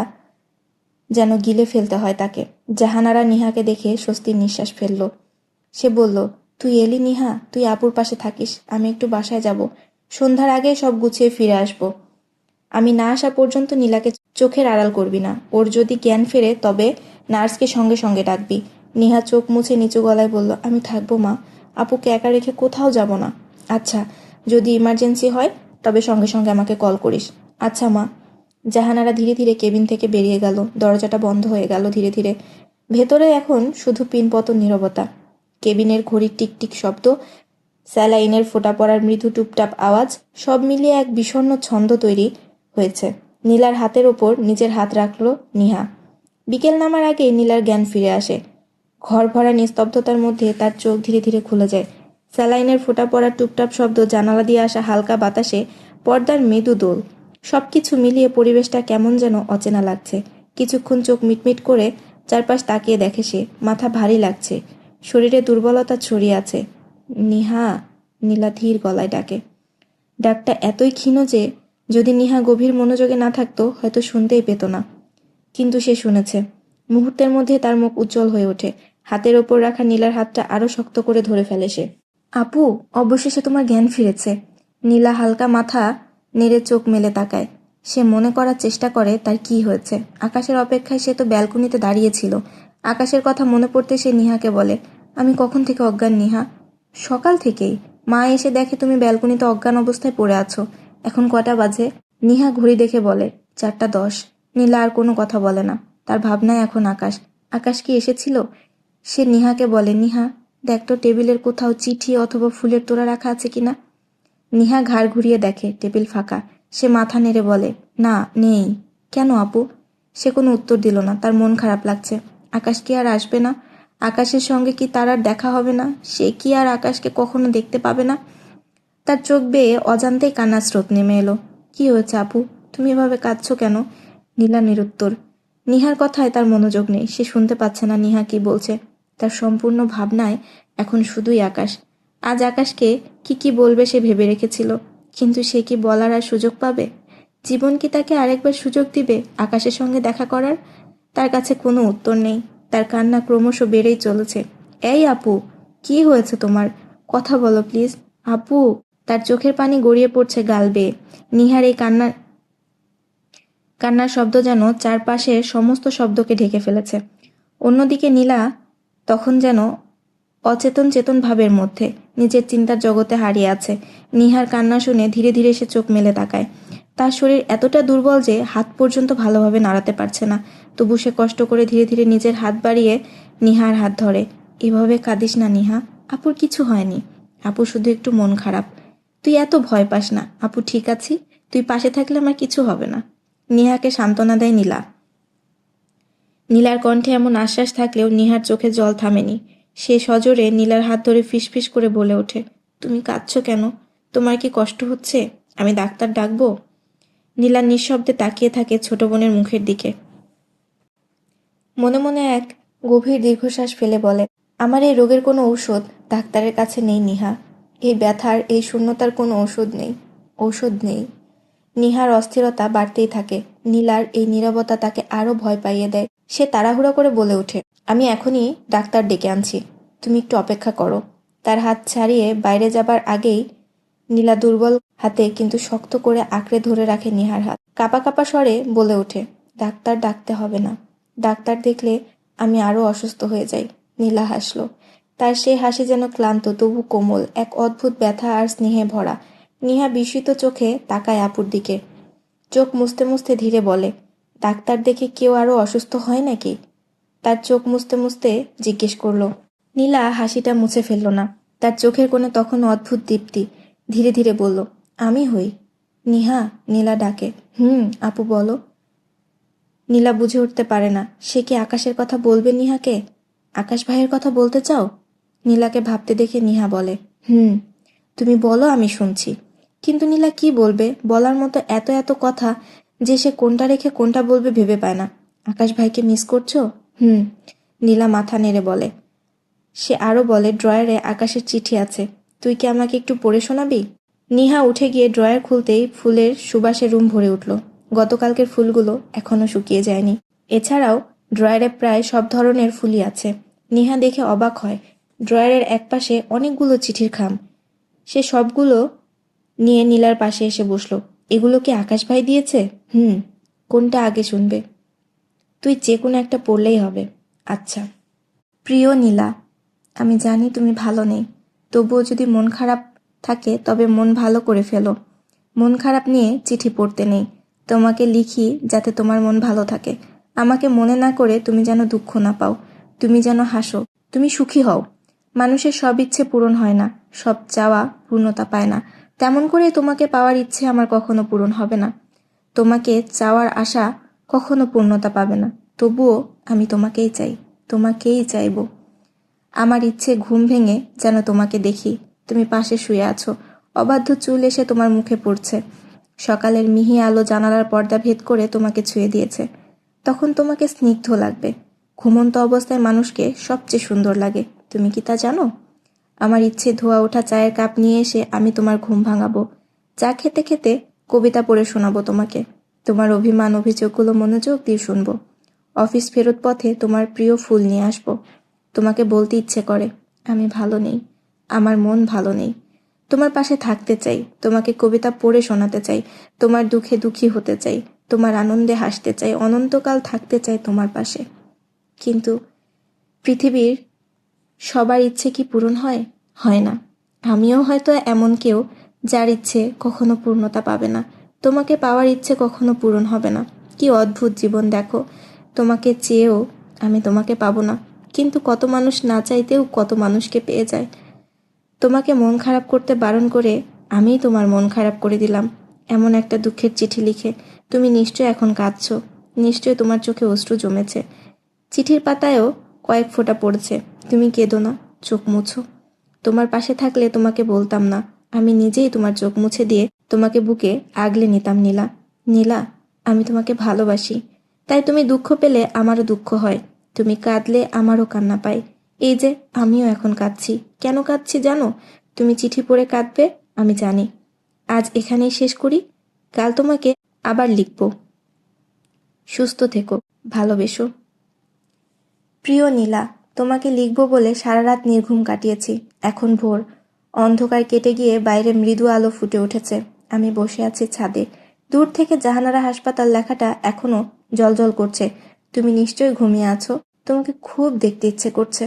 যেন গিলে ফেলতে হয় তাকে। জাহানারা নিহাকে দেখে স্বস্তির নিঃশ্বাস ফেলল। সে বলল, তুই এলি নিহা? তুই আপুর পাশে থাকিস, আমি একটু বাসায় যাব। সন্ধ্যার আগে সব গুছিয়ে ফিরে আসব। আমি না আসা পর্যন্ত নীলাকে চোখের আড়াল করবি না। ওর যদি জ্ঞান ফেরে তবে নার্সকে সঙ্গে সঙ্গে ডাকবি। নিহা চোখ মুছে নিচু গলায় বলল, আমি থাকবো মা, আপুকে একা রেখে কোথাও যাব না। আচ্ছা, যদি ইমার্জেন্সি হয় তবে সঙ্গে সঙ্গে আমাকে কল করিস। আচ্ছা মা। জাহানারা ধীরে ধীরে কেবিন থেকে বেরিয়ে গেল। দরজাটা বন্ধ হয়ে গেল ধীরে ধীরে। ভেতরে এখন শুধু পিনপতন নীরবতা। কেবিনের ঘড়ির টিকটিক শব্দ, স্যালাইনের ফোঁটা পড়ার মৃদু টুপটাপ আওয়াজ, সব মিলিয়ে এক বিষণ্ণ ছন্দ তৈরি হয়েছে। নীলার হাতের ওপর নিজের হাত রাখল নিহা। বিকেল নামার আগে নীলার জ্ঞান ফিরে আসে। ঘর ভরা নিস্তব্ধতার মধ্যে তার চোখ ধীরে ধীরে খুলে যায়। স্যালাইনের ফোঁটা পড়ার টুপটাপ শব্দ, জানালা দিয়ে আসা হালকা বাতাসে, পর্দার মৃদু দোল, সবকিছু মিলিয়ে পরিবেশটা কেমন যেন অচেনা লাগছে। কিছুক্ষণ চোখ মিটমিট করে চারপাশ তাকিয়ে দেখে সে। মাথা ভারী লাগছে, শরীরে দুর্বলতা ছড়িয়ে আছে। নিহা। নীলা ধীর গলায় ডাকে। ডাকটা এতই ক্ষীণ যে যদি নিহা গভীর মনোযোগে না থাকতো হয়তো শুনতেই পেত না। কিন্তু সে শুনেছে। মুহূর্তের মধ্যে তার মুখ উজ্জ্বল হয়ে ওঠে। হাতের ওপর রাখা নীলার হাতটা আরো শক্ত করে ধরে ফেলে সে। আপু, অবশেষে তোমার জ্ঞান ফিরেছে। নীলা হালকা মাথা নেড়ে চোখ মেলে তাকায়। সে মনে করার চেষ্টা করে তার কি হয়েছে। আকাশের অপেক্ষায় সে তো ব্যালকনিতে দাঁড়িয়েছিল। আকাশের কথা মনে পড়তে সে নিহাকে বলে, আমি কখন থেকে অজ্ঞান নিহা? সকাল থেকেই। মা এসে দেখে তুমি ব্যালকনিতে অজ্ঞান অবস্থায় পড়ে আছো। এখন কটা বাজে? নিহা ঘড়ি দেখে বলে, 4:10। নীলা আর কোনো কথা বলে না। তার ভাবনায় এখন আকাশ। আকাশ কি এসেছিল? সে নিহাকে বলে, নিহা দেখ তো টেবিলের কোথাও চিঠি অথবা ফুলের তোড়া রাখা আছে কিনা। নিহা ঘাড় ঘুরিয়ে দেখে টেবিল ফাঁকা। সে মাথা নেড়ে বলে, না, নেই। কেন আপু? সে কোনো উত্তর দিল না। তার মন খারাপ লাগছে। আকাশ কি আর আসবে না? আকাশের সঙ্গে কি তার আর দেখা হবে না? সে কি আর আকাশকে কখনো দেখতে পাবে না? তার চোখ বেয়ে অজান্তেই কান্নার স্রোত নেমে এলো। কি হয়েছে আপু? তুমি এভাবে কাঁদছো কেন? নীলা নিরুত্তর। নিহার কথায় তার মনোযোগ নেই। সে শুনতে পাচ্ছে না নিহা কি বলছে। তার সম্পূর্ণ ভাবনায় এখন শুধুই আকাশ। আজ আকাশকে কি কি বলবে সে ভেবে রেখেছিল, কিন্তু সে কি বলার আর সুযোগ পাবে? জীবন কি তাকে আরেকবার সুযোগ দিবে আকাশের সঙ্গে দেখা করার? তার কাছে কোনো উত্তর নেই। তার কান্না ক্রমশ বেড়েই চলেছে। এই আপু, কি হয়েছে তোমার? কথা বলো প্লিজ। আপু। তার চোখের পানি গড়িয়ে পড়ছে গাল বেয়ে। নিহার এই কান্নার শব্দ যেন চারপাশের সমস্ত শব্দকে ঢেকে ফেলেছে। অন্যদিকে নীলা তখন যেন অচেতন চেতন ভাবের মধ্যে নিজের চিন্তার জগতে হারিয়ে আছে। নিহার কান্না শুনে ধীরে ধীরে সে চোখ মেলে তাকায়। তার শরীর এতটা দুর্বল যে হাত পর্যন্ত ভালোভাবে নাড়াতে পারছে না। তবু সে কষ্ট করে ধীরে ধীরে নিজের হাত বাড়িয়ে নিহার হাত ধরে। এভাবে কাঁদিস না নিহা, আপুর কিছু হয়নি। আপু শুধু একটু মন খারাপ। তুই এত ভয় পাস না, আপু ঠিক আছি। তুই পাশে থাকলে আমার কিছু হবে না। নিহাকে সান্ত্বনা দেয় নীলা। নীলার কণ্ঠে এমন আশ্বাস থাকলেও নিহার চোখে জল থামেনি। সে সজোরে নীলার হাত ধরে ফিসফিস করে বলে ওঠে, তুমি কাঁদছো কেন? তোমার কি কষ্ট হচ্ছে? আমি ডাক্তার ডাকবো? নীলা নিঃশব্দে তাকিয়ে থাকে ছোট বোনের মুখের দিকে। মনে মনে এক গভীর দীর্ঘশ্বাস ফেলে বলে, আমার এই রোগের কোনো ঔষধ ডাক্তারের কাছে নেই নিহা। এই ব্যথার, এই শূন্যতার কোনো ঔষধ নেই। ঔষধ নেই। নিহার অস্থিরতা বাড়তেই থাকে। নীলার এই নীরবতা তাকে আরো ভয় পাইয়ে দেয়। সে তাড়াহুড়ো করে বলে ওঠে, আমি এখনই ডাক্তার ডেকে আনছি, তুমি একটু অপেক্ষা করো। তার হাত ছাড়িয়ে বাইরে যাবার আগেই নীলা দুর্বল হাতে কিন্তু শক্ত করে আঁকড়ে ধরে রাখে নিহার হাত। কাঁপা কাঁপা স্বরে বলে ওঠে, ডাক্তার ডাকতে হবে না। ডাক্তার দেখলে আমি আরো অসুস্থ হয়ে যাই। নীলা হাসল। তার সেই হাসি যেন ক্লান্ত তবু কোমল, এক অদ্ভুত ব্যথা আর স্নেহে ভরা। নিহা বিস্মিত চোখে তাকায় আপুর দিকে। চোখ মুছতে মুছতে ধীরে বলে, ডাক্তার দেখে কেউ আরো অসুস্থ হয় নাকি? তার চোখ মুছতে মুছতে জিজ্ঞেস করলো, নীলা হাসিটা মুছে ফেলল না। তার চোখের কোণে তখনও অদ্ভুত দীপ্তি। ধীরে ধীরে বলল, আমি হই। নিহা, নীলা ডাকে। আপু বলো। নীলা বুঝে উঠতে পারে না সে কি আকাশের কথা বলবে নিহাকে। আকাশ ভাইয়ের কথা বলতে চাও? নীলাকে ভাবতে দেখে নিহা বলে, তুমি বলো, আমি শুনছি। কিন্তু নীলা কি বলবে? বলার মতো এত এত কথা যে সে কোনটা রেখে কোনটা বলবে ভেবে পায় না। আকাশ ভাইকে মিস করছো? নীলা মাথা নেড়ে বলে। সে আরও বলে, ড্রয়ারে আকাশের চিঠি আছে, তুই কি আমাকে একটু পড়ে শোনাবি? নিহা উঠে গিয়ে ড্রয়ার খুলতেই ফুলের সুবাসে রুম ভরে উঠল। গতকালকের ফুলগুলো এখনও শুকিয়ে যায়নি। এছাড়াও ড্রয়ারে প্রায় সব ধরনের ফুলই আছে। নিহা দেখে অবাক হয়, ড্রয়ারের একপাশে অনেকগুলো চিঠির খাম। সে সবগুলো নিয়ে নীলার পাশে এসে বসল। এগুলো কি আকাশ ভাই দিয়েছে? কোনটা আগে শুনবে? তুই যে কোনো একটা পড়লেই হবে। আচ্ছা। প্রিয় নীলা, আমি জানি তুমি ভালো নেই, তবুও যদি মন খারাপ থাকে তবে মন ভালো করে ফেলো। মন খারাপ নিয়ে চিঠি পড়তে নেই, তোমাকে লিখি যাতে তোমার মন ভালো থাকে। আমাকে মনে না করে তুমি যেন দুঃখ না পাও, তুমি যেন হাসো, তুমি সুখী হও। মানুষের সব ইচ্ছে পূরণ হয় না, সব চাওয়া পূর্ণতা পায় না। তেমন করে তোমাকে পাওয়ার ইচ্ছে আমার কখনো পূরণ হবে না। তোমাকে চাওয়ার আশা কখনো পূর্ণতা পাবে না। তবুও আমি তোমাকেই চাই, তোমাকেই চাইব। আমার ইচ্ছে ঘুম ভেঙে যেন তোমাকে দেখি, তুমি পাশে শুয়ে আছো, অবাধ্য চুল এসে তোমার মুখে পড়ছে। সকালের মিহি আলো জানালার পর্দা ভেদ করে তোমাকে ছুঁয়ে দিয়েছে। তখন তোমাকে স্নিগ্ধ লাগবে। ঘুমন্ত অবস্থায় মানুষকে সবচেয়ে সুন্দর লাগে, তুমি কি তা জানো? আমার ইচ্ছে ধোয়া ওঠা চায়ের কাপ নিয়ে এসে আমি তোমার ঘুম ভাঙাবো। চা খেতে খেতে কবিতা পড়ে শোনাবো তোমাকে। তোমার অভিমান অভিযোগগুলো মনোযোগ দিয়ে শুনবো। অফিস ফেরত পথে তোমার প্রিয় ফুল নিয়ে আসবো। তোমাকে বলতে ইচ্ছে করে, আমি ভালো নেই, আমার মন ভালো নেই। তোমার পাশে থাকতে চাই, তোমাকে কবিতা পড়ে শোনাতে চাই, তোমার দুঃখে দুঃখী হতে চাই, তোমার আনন্দে হাসতে চাই, অনন্তকাল থাকতে চাই তোমার পাশে। কিন্তু পৃথিবীর সবার ইচ্ছে কি পূরণ হয়? হয় না। আমিও হয়তো এমন কেউ যার ইচ্ছে কখনো পূর্ণতা পাবে না। তোমাকে পাওয়ার ইচ্ছে কখনো পূরণ হবে না। কি অদ্ভুত জীবন দেখো, তোমাকে চেয়েও আমি তোমাকে পাবো না, কিন্তু কত মানুষ না চাইতেও কত মানুষকে পেয়ে যায়। তোমাকে মন খারাপ করতে বারণ করে আমিই তোমার মন খারাপ করে দিলাম এমন একটা দুঃখের চিঠি লিখে। তুমি নিশ্চয় এখন কাঁদছো, নিশ্চয় তোমার চোখে অশ্রু জমেছে। চিঠির পাতায়ও কয়েক ফোঁটা পড়েছে। তুমি কেঁদো না, চোখ মুছো। তোমার পাশে থাকলে তোমাকে বলতাম না, আমি নিজেই তোমার চোখ মুছে দিয়ে তোমাকে বুকে আগলে নিতাম। নীলা, নীলা, আমি তোমাকে ভালোবাসি। তাই তুমি দুঃখ পেলে আমারও দুঃখ হয়, তুমি কাঁদলে আমারও কান্না পায়। এই যে আমিও এখন কাঁদছি। কেন কাঁদছি জানো? তুমি চিঠি পড়ে কাঁদবে, আমি জানি। আজ এখানেই শেষ করি, কাল তোমাকে আবার লিখব। সুস্থ থেকো, ভালোবেসো। প্রিয় নীলা, তোমাকে লিখব বলে সারা রাত নির্ঘুম কাটিয়েছি। এখন ভোর, অন্ধকার কেটে গিয়ে বাইরে মৃদু আলো ফুটে উঠেছে। আমি বসে আছি ছাদে। দূর থেকে জাহানারা হাসপাতাল লেখাটা এখনো জ্বলজ্বল করছে। তুমি নিশ্চয়ই ঘুমিয়ে আছো, তোমাকে খুব দেখতে ইচ্ছে করছে।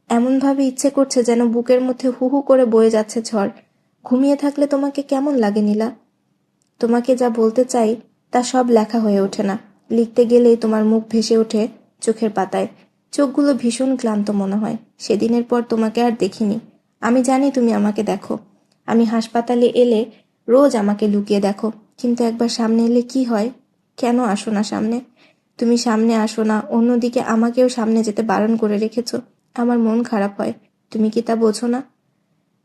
এমনভাবে ইচ্ছে করছে যেন বুকের মধ্যে হু হু করে বয়ে যাচ্ছে ঝড়। ঘুমিয়ে থাকলে তোমাকে কেমন লাগে নীলা? তোমাকে যা বলতে চাই তা সব লেখা হয়ে ওঠে না। লিখতে গেলেই তোমার মুখ ভেসে ওঠে চোখের পাতায়। চোখগুলো ভীষণ ক্লান্ত মনে হয়। সেদিনের পর তোমাকে আর দেখিনি। আমি জানি তুমি আমাকে দেখো। আমি হাসপাতালে এলে রোজ আমাকে লুকিয়ে দেখো, কিন্তু একবার সামনে এলে কি হয়? কেন আসো না সামনে? তুমি সামনে আসো না, অন্যদিকে আমাকেও সামনে যেতে বারণ করে রেখেছো। আমার মন খারাপ হয়, তুমি কি তা বোঝো না?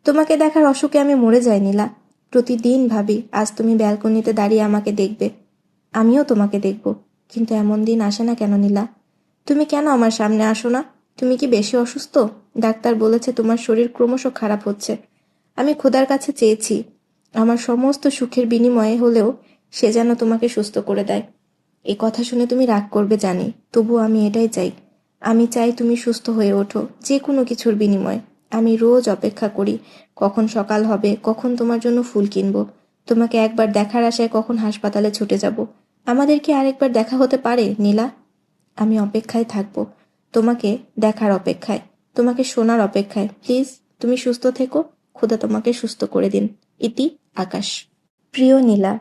তোমাকে দেখার অসুখে আমি মরে যাই নীলা। প্রতিদিন ভাবি আজ তুমি ব্যালকনিতে দাঁড়িয়ে আমাকে দেখবে, আমিও তোমাকে দেখব। কিন্তু এমন দিন আসে না কেন নীলা? তুমি কেন আমার সামনে আসো না? তুমি কি বেশি অসুস্থ? ডাক্তার বলেছে তোমার শরীর ক্রমশ খারাপ হচ্ছে। আমি খোদার কাছে চেয়েছি আমার সমস্ত সুখের বিনিময়ে হলেও সে যেন তোমাকে সুস্থ করে দেয়। এই কথা শুনে তুমি রাগ করবে জানি, তবু আমি এটাই চাই। আমি চাই তুমি সুস্থ হয়ে ওঠো, যে কোনো কিছুর বিনিময়ে। আমি রোজ অপেক্ষা করি কখন সকাল হবে, কখন তোমার জন্য ফুল কিনবো, তোমাকে একবার দেখার আশায় কখন হাসপাতালে ছুটে যাব। আমাদের কি আরেকবার দেখা হতে পারে নীলা? আমি অপেক্ষায় থাকবো, তোমাকে দেখার অপেক্ষায়, তোমাকে শোনার অপেক্ষায়। প্লিজ তুমি সুস্থ থেকো, খোদা তোমাকে সুস্থ করে দিন। ইতি আকাশ। প্রিয় নীলা,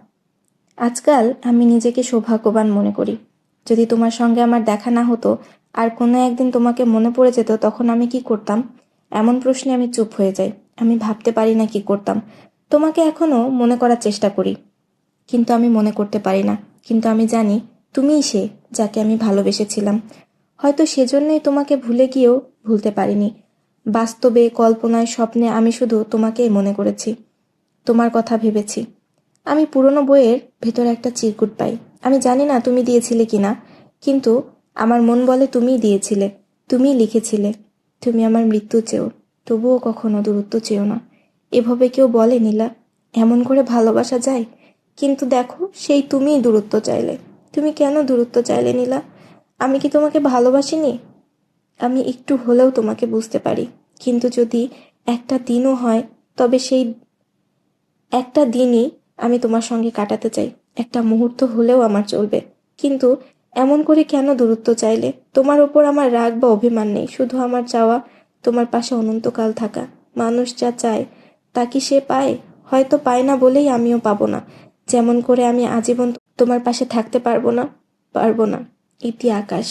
আজকাল আমি নিজেকে সৌভাগ্যবান মনে করি। যদি তোমার সঙ্গে আমার দেখা না হতো আর কোনো একদিন তোমাকে মনে পড়ে যেত, তখন আমি কি করতাম? এমন প্রশ্নে আমি চুপ হয়ে যাই। আমি ভাবতে পারি না কি করতাম। তোমাকে এখনো মনে করার চেষ্টা করি, কিন্তু আমি মনে করতে পারি না। কিন্তু আমি জানি তুমিই সে যাকে আমি ভালোবেসেছিলাম। হয়তো সেজন্যই তোমাকে ভুলে গিয়েও ভুলতে পারিনি। বাস্তবে, কল্পনায়, স্বপ্নে আমি শুধু তোমাকেই মনে করেছি, তোমার কথা ভেবেছি। আমি পুরনো বইয়ের ভেতর একটা চিরকুট পাই। আমি জানি না তুমি দিয়েছিলে কিনা, কিন্তু আমার মন বলে তুমিই দিয়েছিলে। তুমিই লিখেছিলে, তুমি আমার মৃত্যু চেও, তবুও কখনো দূরত্ব চেও না। এভাবে কেউ বলে নীলা? এমন করে ভালোবাসা যায়? কিন্তু দেখো, সেই তুমিই দূরত্ব চাইলে। তুমি কেন দূরত্ব চাইলে নীলা? আমি কি তোমাকে ভালোবাসিনি? আমি একটু হলেও তোমাকে বুঝতে পারি, কিন্তু যদি একটা দিনও হয়, তবে সেই একটা দিনই আমি তোমার সঙ্গে কাটাতে চাই। একটা মুহূর্ত হলেও আমার চলবে। কিন্তু এমন করে কেন দূরত্ব চাইলে? তোমার ওপর আমার রাগ বা অভিমান নেই, শুধু আমার চাওয়া তোমার পাশে অনন্তকাল থাকা। মানুষ যা চায় তা কি সে পায়? হয়তো পায় না বলেই আমিও পাবো না। যেমন করে আমি আজীবন তোমার পাশে থাকতে পারবো না। ইতি আকাশ।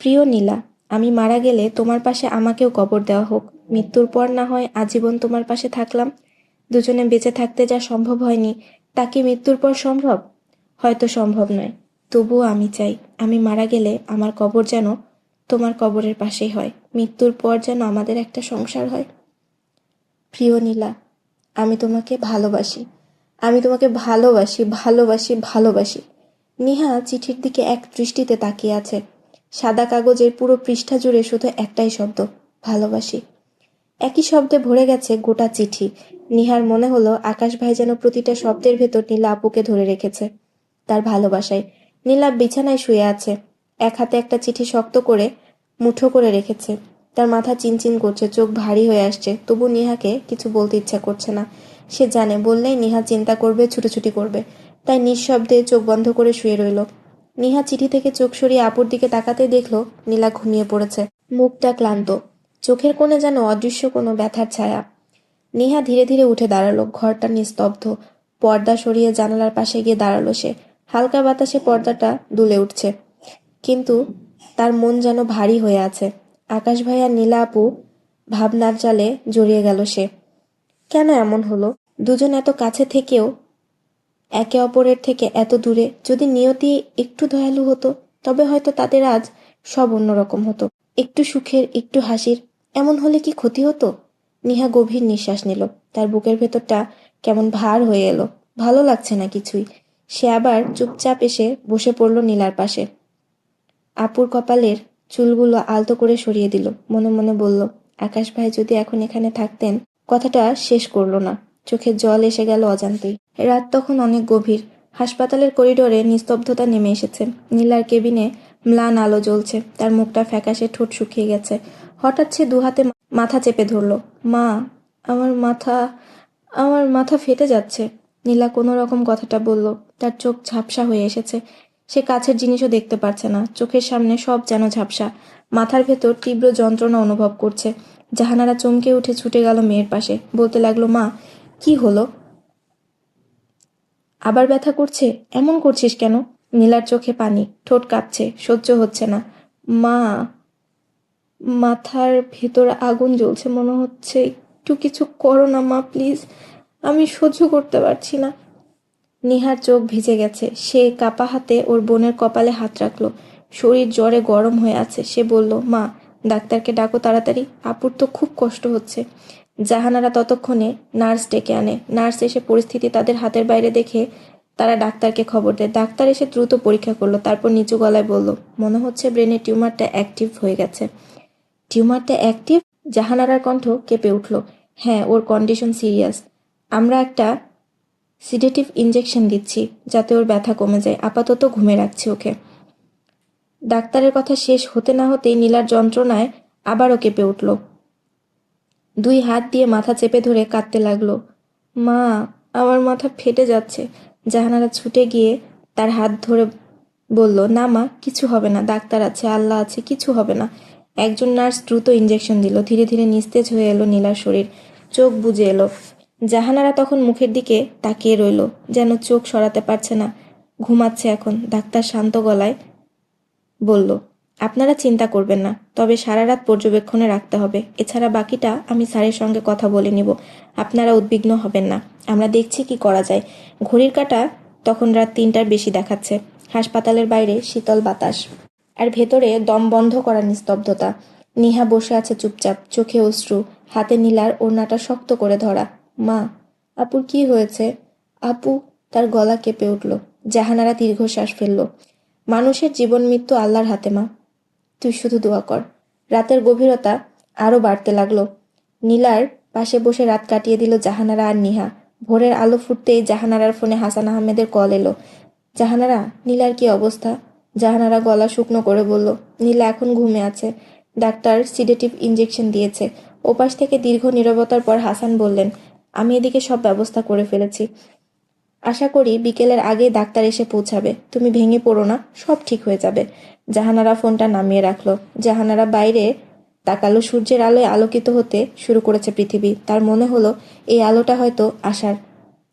প্রিয় নীলা, আমি মারা গেলে তোমার পাশে আমাকেও কবর দেওয়া হোক। মৃত্যুর পর না হয় আজীবন তোমার পাশে থাকলাম। দুজনে বেঁচে থাকতে যা সম্ভব হয়নি, তা কি মৃত্যুর পর সম্ভব? হয়তো সম্ভব নয়। তবুও আমি চাই, আমি মারা গেলে আমার কবর যেন তোমার কবরের পাশেই হয়। মৃত্যুর পর যেন আমাদের একটা সংসার হয়। প্রিয় নীলা, আমি তোমাকে ভালোবাসি। আমি তোমাকে ভালোবাসি, ভালোবাসি, ভালোবাসি। নিহা চিঠির দিকে এক দৃষ্টিতে তাকিয়ে আছে। সাদা কাগজের পুরো পৃষ্ঠা জুড়ে শুধু একটাই শব্দ, ভালোবাসি। একই শব্দে ভরে গেছে গোটা চিঠি। নিহার মনে হলো আকাশ ভাই যেন প্রতিটা শব্দের ভেতর নীলা আপুকে ধরে রেখেছে তার ভালোবাসায়। নীলা বিছানায় শুয়ে আছে, এক হাতে একটা চিঠি শক্ত করে মুঠো করে রেখেছে। তার মাথা চিনচিন করছে, চোখ ভারী হয়ে আসছে। তবু নিহাকে কিছু বলতে ইচ্ছা করছে না। সে জানে বললেই নিহা চিন্তা করবে, ছুটোছুটি করবে। তাই নিঃশব্দে চোখ বন্ধ করে শুয়ে রইল। নিহা চিঠি থেকে চোখ সরিয়ে আপুর দিকে তাকাতে দেখল নীলা ঘুমিয়ে পড়েছে, মুখটা ক্লান্ত, চোখের কোণে যেন অদৃশ্য কোনো ব্যথার ছায়া। নিহা ধীরে ধীরে উঠে দাঁড়ালো। ঘরটা নিস্তব্ধ। পর্দা সরিয়ে জানালার পাশে গিয়ে দাঁড়ালো সে। হালকা বাতাসে পর্দাটা দুলে উঠছে, কিন্তু তার মন যেন ভারী হয়ে আছে। আকাশ ভাই আর নীলা আপু ভাবনার জালে জড়িয়ে গেল সে। কেন এমন হলো? দুজন এত কাছে থেকেও একে অপরের থেকে এত দূরে। যদি নিয়তি একটু দয়ালু হতো, তবে হয়তো তাদের আজ সব অন্যরকম হতো। একটু সুখের, একটু হাসির। এমন হলে কি ক্ষতি হতো? নিহা গভীর নিঃশ্বাস নিল। তার বুকের ভেতরটা কেমন ভার হয়ে এলো। ভালো লাগছে না কিছুই। সে আবার চুপচাপ এসে বসে পড়ল নীলার পাশে। আপুর কপালের চুলগুলো আলতো করে সরিয়ে দিল। মনে মনে বলল, আকাশ ভাই যদি এখন এখানে থাকতেন। কথাটা শেষ করল না। চোখে জল এসে গেল অজান্তেই। রাত তখন অনেক গভীর। হাসপাতালের করিডোরে নিস্তব্ধতা নেমে এসেছে। নীলার কেবিনে ম্লান আলো জ্বলছে। তার মুখটা ফ্যাকাশে, ঠোঁট শুকিয়ে গেছে। হঠাৎ সে দুহাতে মাথা চেপে ধরল। মা, আমার মাথা আমার মাথা ফেটে যাচ্ছে। নীলা কোনো রকম কথাটা বলল। তার চোখ ঝাপসা হয়ে এসেছে। সে কাছের জিনিসও দেখতে পারছে না। চোখের সামনে সব যেন ঝাপসা। মাথার ভেতর তীব্র যন্ত্রণা অনুভব করছে। জাহানারা চমকে উঠে ছুটে গেল মেয়ের পাশে। বলতে লাগলো, মা, কি হলো? আবার ব্যথা করছে? এমন করছিস কেন? নীলার চোখে পানি, ঠোঁট কাঁপছে, সহ্য হচ্ছে না। মা, মাথার ভেতর আগুন জ্বলছে মনে হচ্ছে। একটু কিছু করো না মা, প্লিজ। আমি সহ্য করতে পারছি না। নিহার চোখ ভিজে গেছে। সে কাপা হাতে ওর বোনের কপালে হাত রাখলো। শরীর জ্বরে গরম হয়ে আছে। সে বলল, মা, ডাক্তারকে ডাকো তাড়াতাড়ি। আপুর তো খুব কষ্ট হচ্ছে। জাহানারা ততক্ষণে নার্স ডেকে আনে। নার্স এসে পরিস্থিতি তাদের হাতের বাইরে দেখে তারা ডাক্তারকে খবর দেয়। ডাক্তার এসে দ্রুত পরীক্ষা করলো। তারপর নিচু গলায় বলল, মনে হচ্ছে ব্রেনের টিউমারটা অ্যাক্টিভ হয়ে গেছে। টিউমারটা অ্যাক্টিভ? জাহানারার কণ্ঠ কেঁপে উঠল। হ্যাঁ, ওর কন্ডিশন সিরিয়াস। আমরা একটা সিডেটিভ ইনজেকশন দিচ্ছি, যাতে ওর ব্যথা কমে যায়। আপাতত ঘুমে রাখছি ওকে। ডাক্তারের কথা শেষ হতে না হতেই নীলার যন্ত্রণায় আবারও কেঁপে উঠল। দুই হাত দিয়ে মাথা চেপে ধরে কাঁদতে লাগলো। মা, আমার মাথা ফেটে যাচ্ছে। জাহানারা ছুটে গিয়ে তার হাত ধরে বলল, না মা, কিছু হবে না। ডাক্তার আছে, আল্লাহ আছে, কিছু হবে না। একজন নার্স দ্রুত ইনজেকশন দিল। ধীরে ধীরে নিস্তেজ হয়ে এলো নীলার শরীর। চোখ বুজে এলো। জাহানারা তখন মুখের দিকে তাকিয়ে রইল, যেন চোখ সরাতে পারছে না। ঘুমাচ্ছে এখন। ডাক্তার শান্ত গলায় বলল, আপনারা চিন্তা করবেন না, তবে সারা রাত পর্যবেক্ষণে রাখতে হবে। এছাড়া বাকিটা আমি স্যারের সঙ্গে কথা বলে নিব। আপনারা উদ্বিগ্ন হবেন না, আমরা দেখছি কি করা যায়। ঘড়ির কাঁটা তখন রাত 3টার বেশি দেখাচ্ছে। হাসপাতালের বাইরে শীতল বাতাস, আর ভেতরে দম বন্ধ করা নিস্তব্ধতা। নিহা বসে আছে চুপচাপ, চোখে অশ্রু, হাতে নীলার ওড়নাটা শক্ত করে ধরা। মা, আপুর কি হয়েছে? আপু। তার গলা কেঁপে উঠল। জাহানারা দীর্ঘশ্বাস ফেলল। মানুষের জীবন মৃত্যু আল্লাহর হাতে মা, তুই শুধু দোয়া কর। রাতের গভীরতা আরও বাড়তে লাগলো। নীলার পাশে বসে রাত কাটিয়ে দিল জাহানারা আর নিহা। ভোরের আলো ফুটতেই জাহানারার ফোনে হাসান আহমেদের কল এলো। জাহানারা, নীলার কি অবস্থা? জাহানারা গলা শুকনো করে বলল, নীলা এখন ঘুমে আছে। ডাক্তার সিডেটিভ ইঞ্জেকশন দিয়েছে। ওপাশ থেকে দীর্ঘ নীরবতার পর হাসান বললেন, আমি এদিকে সব ব্যবস্থা করে ফেলেছি। আশা করি বিকেলের আগে ডাক্তার এসে পৌঁছাবে। তুমি ভেঙে পড়ো না, সব ঠিক হয়ে যাবে। জাহানারা ফোনটা নামিয়ে রাখলো। জাহানারা বাইরে তাকালো। সূর্যের আলোয় আলোকিত হতে শুরু করেছে পৃথিবী। তার মনে হলো এই আলোটা হয়তো আসার,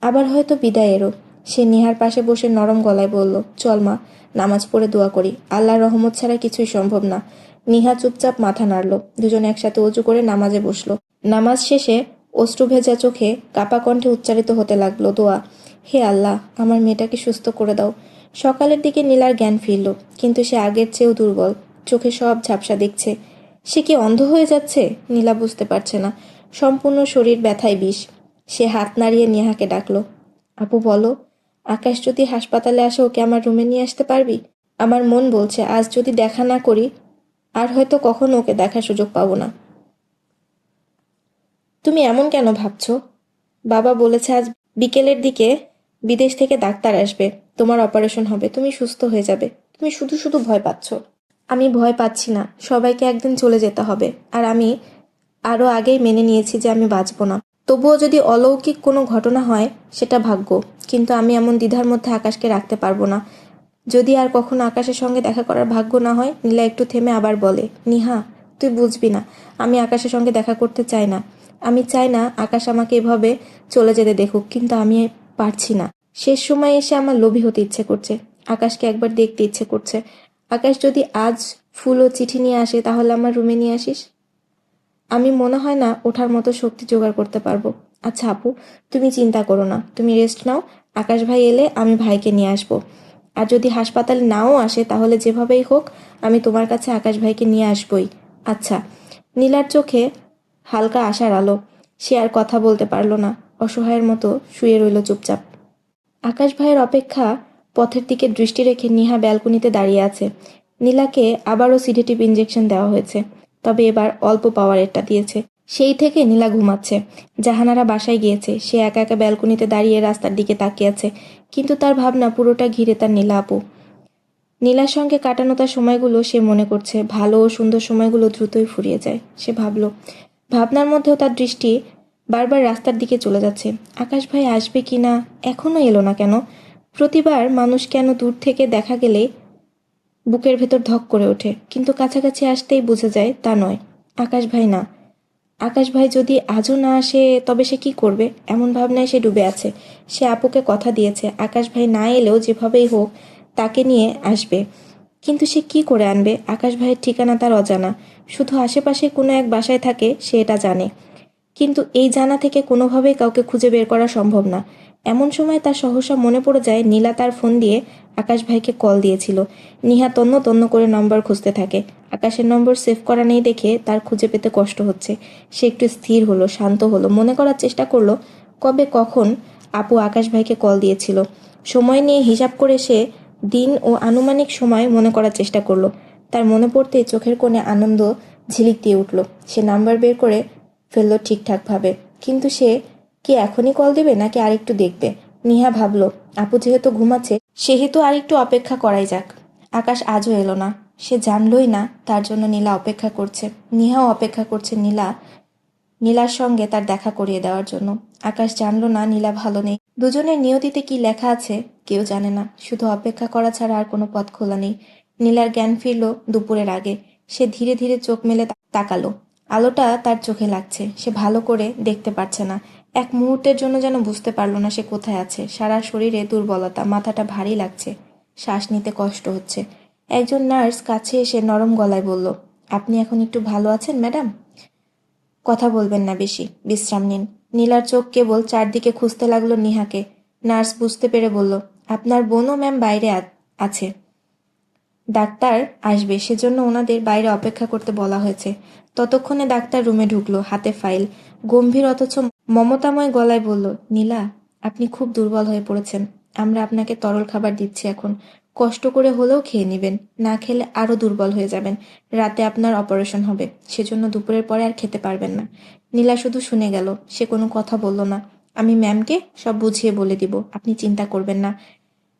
আবার হয়তো বিদায়েরও। সে নিহার পাশে বসে নরম গলায় বলল, চল মা, নামাজ পড়ে দোয়া করি। আল্লাহর রহমত ছাড়া কিছুই সম্ভব না। নিহা চুপচাপ মাথা নাড়ল। দুজন একসাথে অজু করে নামাজে বসলো। নামাজ শেষে অশ্রু ভেজা চোখে কাপা কণ্ঠে উচ্চারিত হতে লাগলো দোয়া, হে আল্লাহ, আমার মেয়েটাকে সুস্থ করে দাও। সকালের দিকে নীলার জ্ঞান ফিরল, কিন্তু সে আগের চেয়েও দুর্বল। চোখে সব ঝাপসা দেখছে। সে কি অন্ধ হয়ে যাচ্ছে? নীলা বুঝতে পারছে না। সম্পূর্ণ শরীর ব্যথায় বিষ। সে হাত নাড়িয়ে নেহাকে ডাকলো, আপু বলো, আকাশ যদি হাসপাতালে আসে ওকে আমার রুমে নিয়ে আসতে পারবি? আমার মন বলছে আজ যদি দেখা না করি আর হয়তো কখনো ওকে দেখার সুযোগ পাবো না। তুমি এমন কেন ভাবছো? বাবা বলেছে আজ বিকেলের দিকে বিদেশ থেকে ডাক্তার আসবে, তোমার অপারেশন হবে, তুমি সুস্থ হয়ে যাবে। তুমি শুধু শুধু ভয় পাচ্ছ। আমি ভয় পাচ্ছি না, সবাইকে একদিন চলে যেতে হবে, আর আমি আরও আগেই মেনে নিয়েছি যে আমি বাঁচব না। তবুও যদি অলৌকিক কোনো ঘটনা হয় সেটা ভাগ্য, কিন্তু আমি এমন দ্বিধার মধ্যে আকাশকে রাখতে পারবো না। যদি আর কখনো আকাশের সঙ্গে দেখা করার ভাগ্য না হয়। নীলা একটু থেমে আবার বলে, নিহা, তুই বুঝবি না, আমি আকাশের সঙ্গে দেখা করতে চাই না। আমি চাই না আকাশ আমাকে এভাবে চলে যেতে দেখুক, কিন্তু আমি পারছি না। শেষ সময় এসে আমার লোভী হতে ইচ্ছে করছে। আকাশকে একবার দেখতে ইচ্ছে করছে। আকাশ যদি আজ ফুল ও চিঠি নিয়ে আসে তাহলে আমার রুমে নিয়ে আসিস। আমি মনে হয় না ওঠার মতো শক্তি জোগাড় করতে পারবো। আচ্ছা আপু, তুমি চিন্তা করো না, তুমি রেস্ট নাও। আকাশ ভাই এলে আমি ভাইকে নিয়ে আসবো। আর যদি হাসপাতালে নাও আসে তাহলে যেভাবেই হোক আমি তোমার কাছে আকাশ ভাইকে নিয়ে আসবই। আচ্ছা। নীলার চোখে হালকা আশার আলো। সে আর কথা বলতে পারল না। অসহায়ের মতো শুয়ে রইল চুপচাপ। আকাশ ভাইয়ের অপেক্ষা পথের দিকে দৃষ্টি রেখে নিহা ব্যালকনিতে দাঁড়িয়ে আছে। নীলাকে আবারও সিডেটিভ ইঞ্জেকশন দেওয়া হয়েছে, তবে এবার অল্প পাওয়ারেরটা দিয়েছে। সেই থেকে নীলা ঘুমাচ্ছে। জাহানারা বাসায় গিয়েছে। সে একা একা ব্যালকনিতে দাঁড়িয়ে রাস্তার দিকে তাকিয়ে আছে, কিন্তু তার ভাবনা পুরোটা ঘিরে তার নীলা আপু। নীলার সঙ্গে কাটানো তার সময়গুলো সে মনে করছে। ভালো ও সুন্দর সময়গুলো দ্রুতই ফুরিয়ে যায়। সে ভাবল, ভাবনার মধ্যেও তার দৃষ্টি বারবার রাস্তার দিকে চলে যাচ্ছে। আকাশ ভাই আসবে কি না, এখনো এলো না কেন? প্রতিবার মানুষ কেন দূর থেকে দেখা গেলে বুকের ভেতর ধক করে ওঠে, কিন্তু কাছাকাছি আসতেই বুঝে যায় তা নয়। আকাশ ভাই না। আকাশ ভাই যদি আজও না আসে তবে সে কি করবে? এমন ভাবনায় সে ডুবে আছে। সে আপুকে কথা দিয়েছে আকাশ ভাই না এলেও যেভাবেই হোক তাকে নিয়ে আসবে। কিন্তু সে কি করে আনবে? আকাশ ভাইয়ের ঠিকানা তার অজানা। শুধু আশেপাশে কোনো এক বাসায় থাকে সে এটা জানে, কিন্তু এই জানা থেকে কোনোভাবেই কাউকে খুঁজে বের করা সম্ভব না। এমন সময় তার সহসা মনে পড়ে যায় নীলা তার ফোন দিয়ে আকাশ ভাইকে কল দিয়েছিল। নিহা তন্ন তন্ন করে নম্বর খুঁজতে থাকে। আকাশের নম্বর সেভ করা নেই দেখে তার খুঁজে পেতে কষ্ট হচ্ছে। সে একটু স্থির হলো, শান্ত হলো, মনে করার চেষ্টা করলো কবে কখন আপু আকাশ ভাইকে কল দিয়েছিল। সময় নিয়ে হিসাব করে সে দিন ও আনুমানিক সময় মনে করার চেষ্টা করলো। তার মনে পড়তেই চোখের কোণে আনন্দ ঝিলিক দিয়ে উঠল। সে নাম্বার বের করে ফেললো ঠিকঠাকভাবে। কিন্তু সে কি এখনই কল দেবে নাকি আরেকটু দেখবে? নিহা ভাবল, আপু যেহেতু ঘুমাচ্ছে সেহেতু আরেকটু অপেক্ষা করাই যাক। আকাশ আজও এলো না। সে জানলই না তার জন্য নীলা অপেক্ষা করছে। নিহাও অপেক্ষা করছে নীলার সঙ্গে তার দেখা করিয়ে দেওয়ার জন্য। আকাশ জানল না নীলা ভালো নেই। দুজনের নিয়তিতে কি লেখা আছে কেউ জানে না। শুধু অপেক্ষা করা ছাড়া আর কোনো পথ খোলা নেই। নীলার জ্ঞান ফিরল দুপুরের আগে। সে ধীরে ধীরে চোখ মেলে তাকালো। আলোটা তার চোখে লাগছে। সে ভালো করে দেখতে পারছে না। এক মুহূর্তের জন্য যেন বুঝতে পারল না সে কোথায় আছে। সারা শরীরে দুর্বলতা, মাথাটা ভারী লাগছে, শ্বাস নিতে কষ্ট হচ্ছে। একজন নার্স কাছে এসে নরম গলায় বলল, আপনি এখন একটু ভালো আছেন ম্যাডাম? কথা বলবেন না বেশি, বিশ্রাম নিন। নীলার চোখ কেবল চারদিকে খুঁজতে লাগলো নিহাকে। নার্স বুঝতে পেরে বলল, আপনার বোনও ম্যাম বাইরে আছে, ডাক্তার আসবে, সেজন্য ওনাদের বাইরে অপেক্ষা করতে বলা হয়েছে। ততক্ষণে ডাক্তার রুমে ঢুকলো, হাতে ফাইল। গম্ভীর অথচ মমতাময় গলায় বলল, নীলা, আপনি খুব দুর্বল হয়ে পড়েছেন। আমরা আপনাকে তরল খাবার দিচ্ছি এখন। কষ্ট করে হলেও খেয়ে নেবেন, না খেলে আরও দুর্বল হয়ে যাবেন। রাতে আপনার অপারেশন হবে, সেজন্য দুপুরের পরে আর খেতে পারবেন না। নীলা শুধু শুনে গেল, সে কোনো কথা বলল না। আমি ম্যামকে সব বুঝিয়ে বলে দিব, আপনি চিন্তা করবেন না।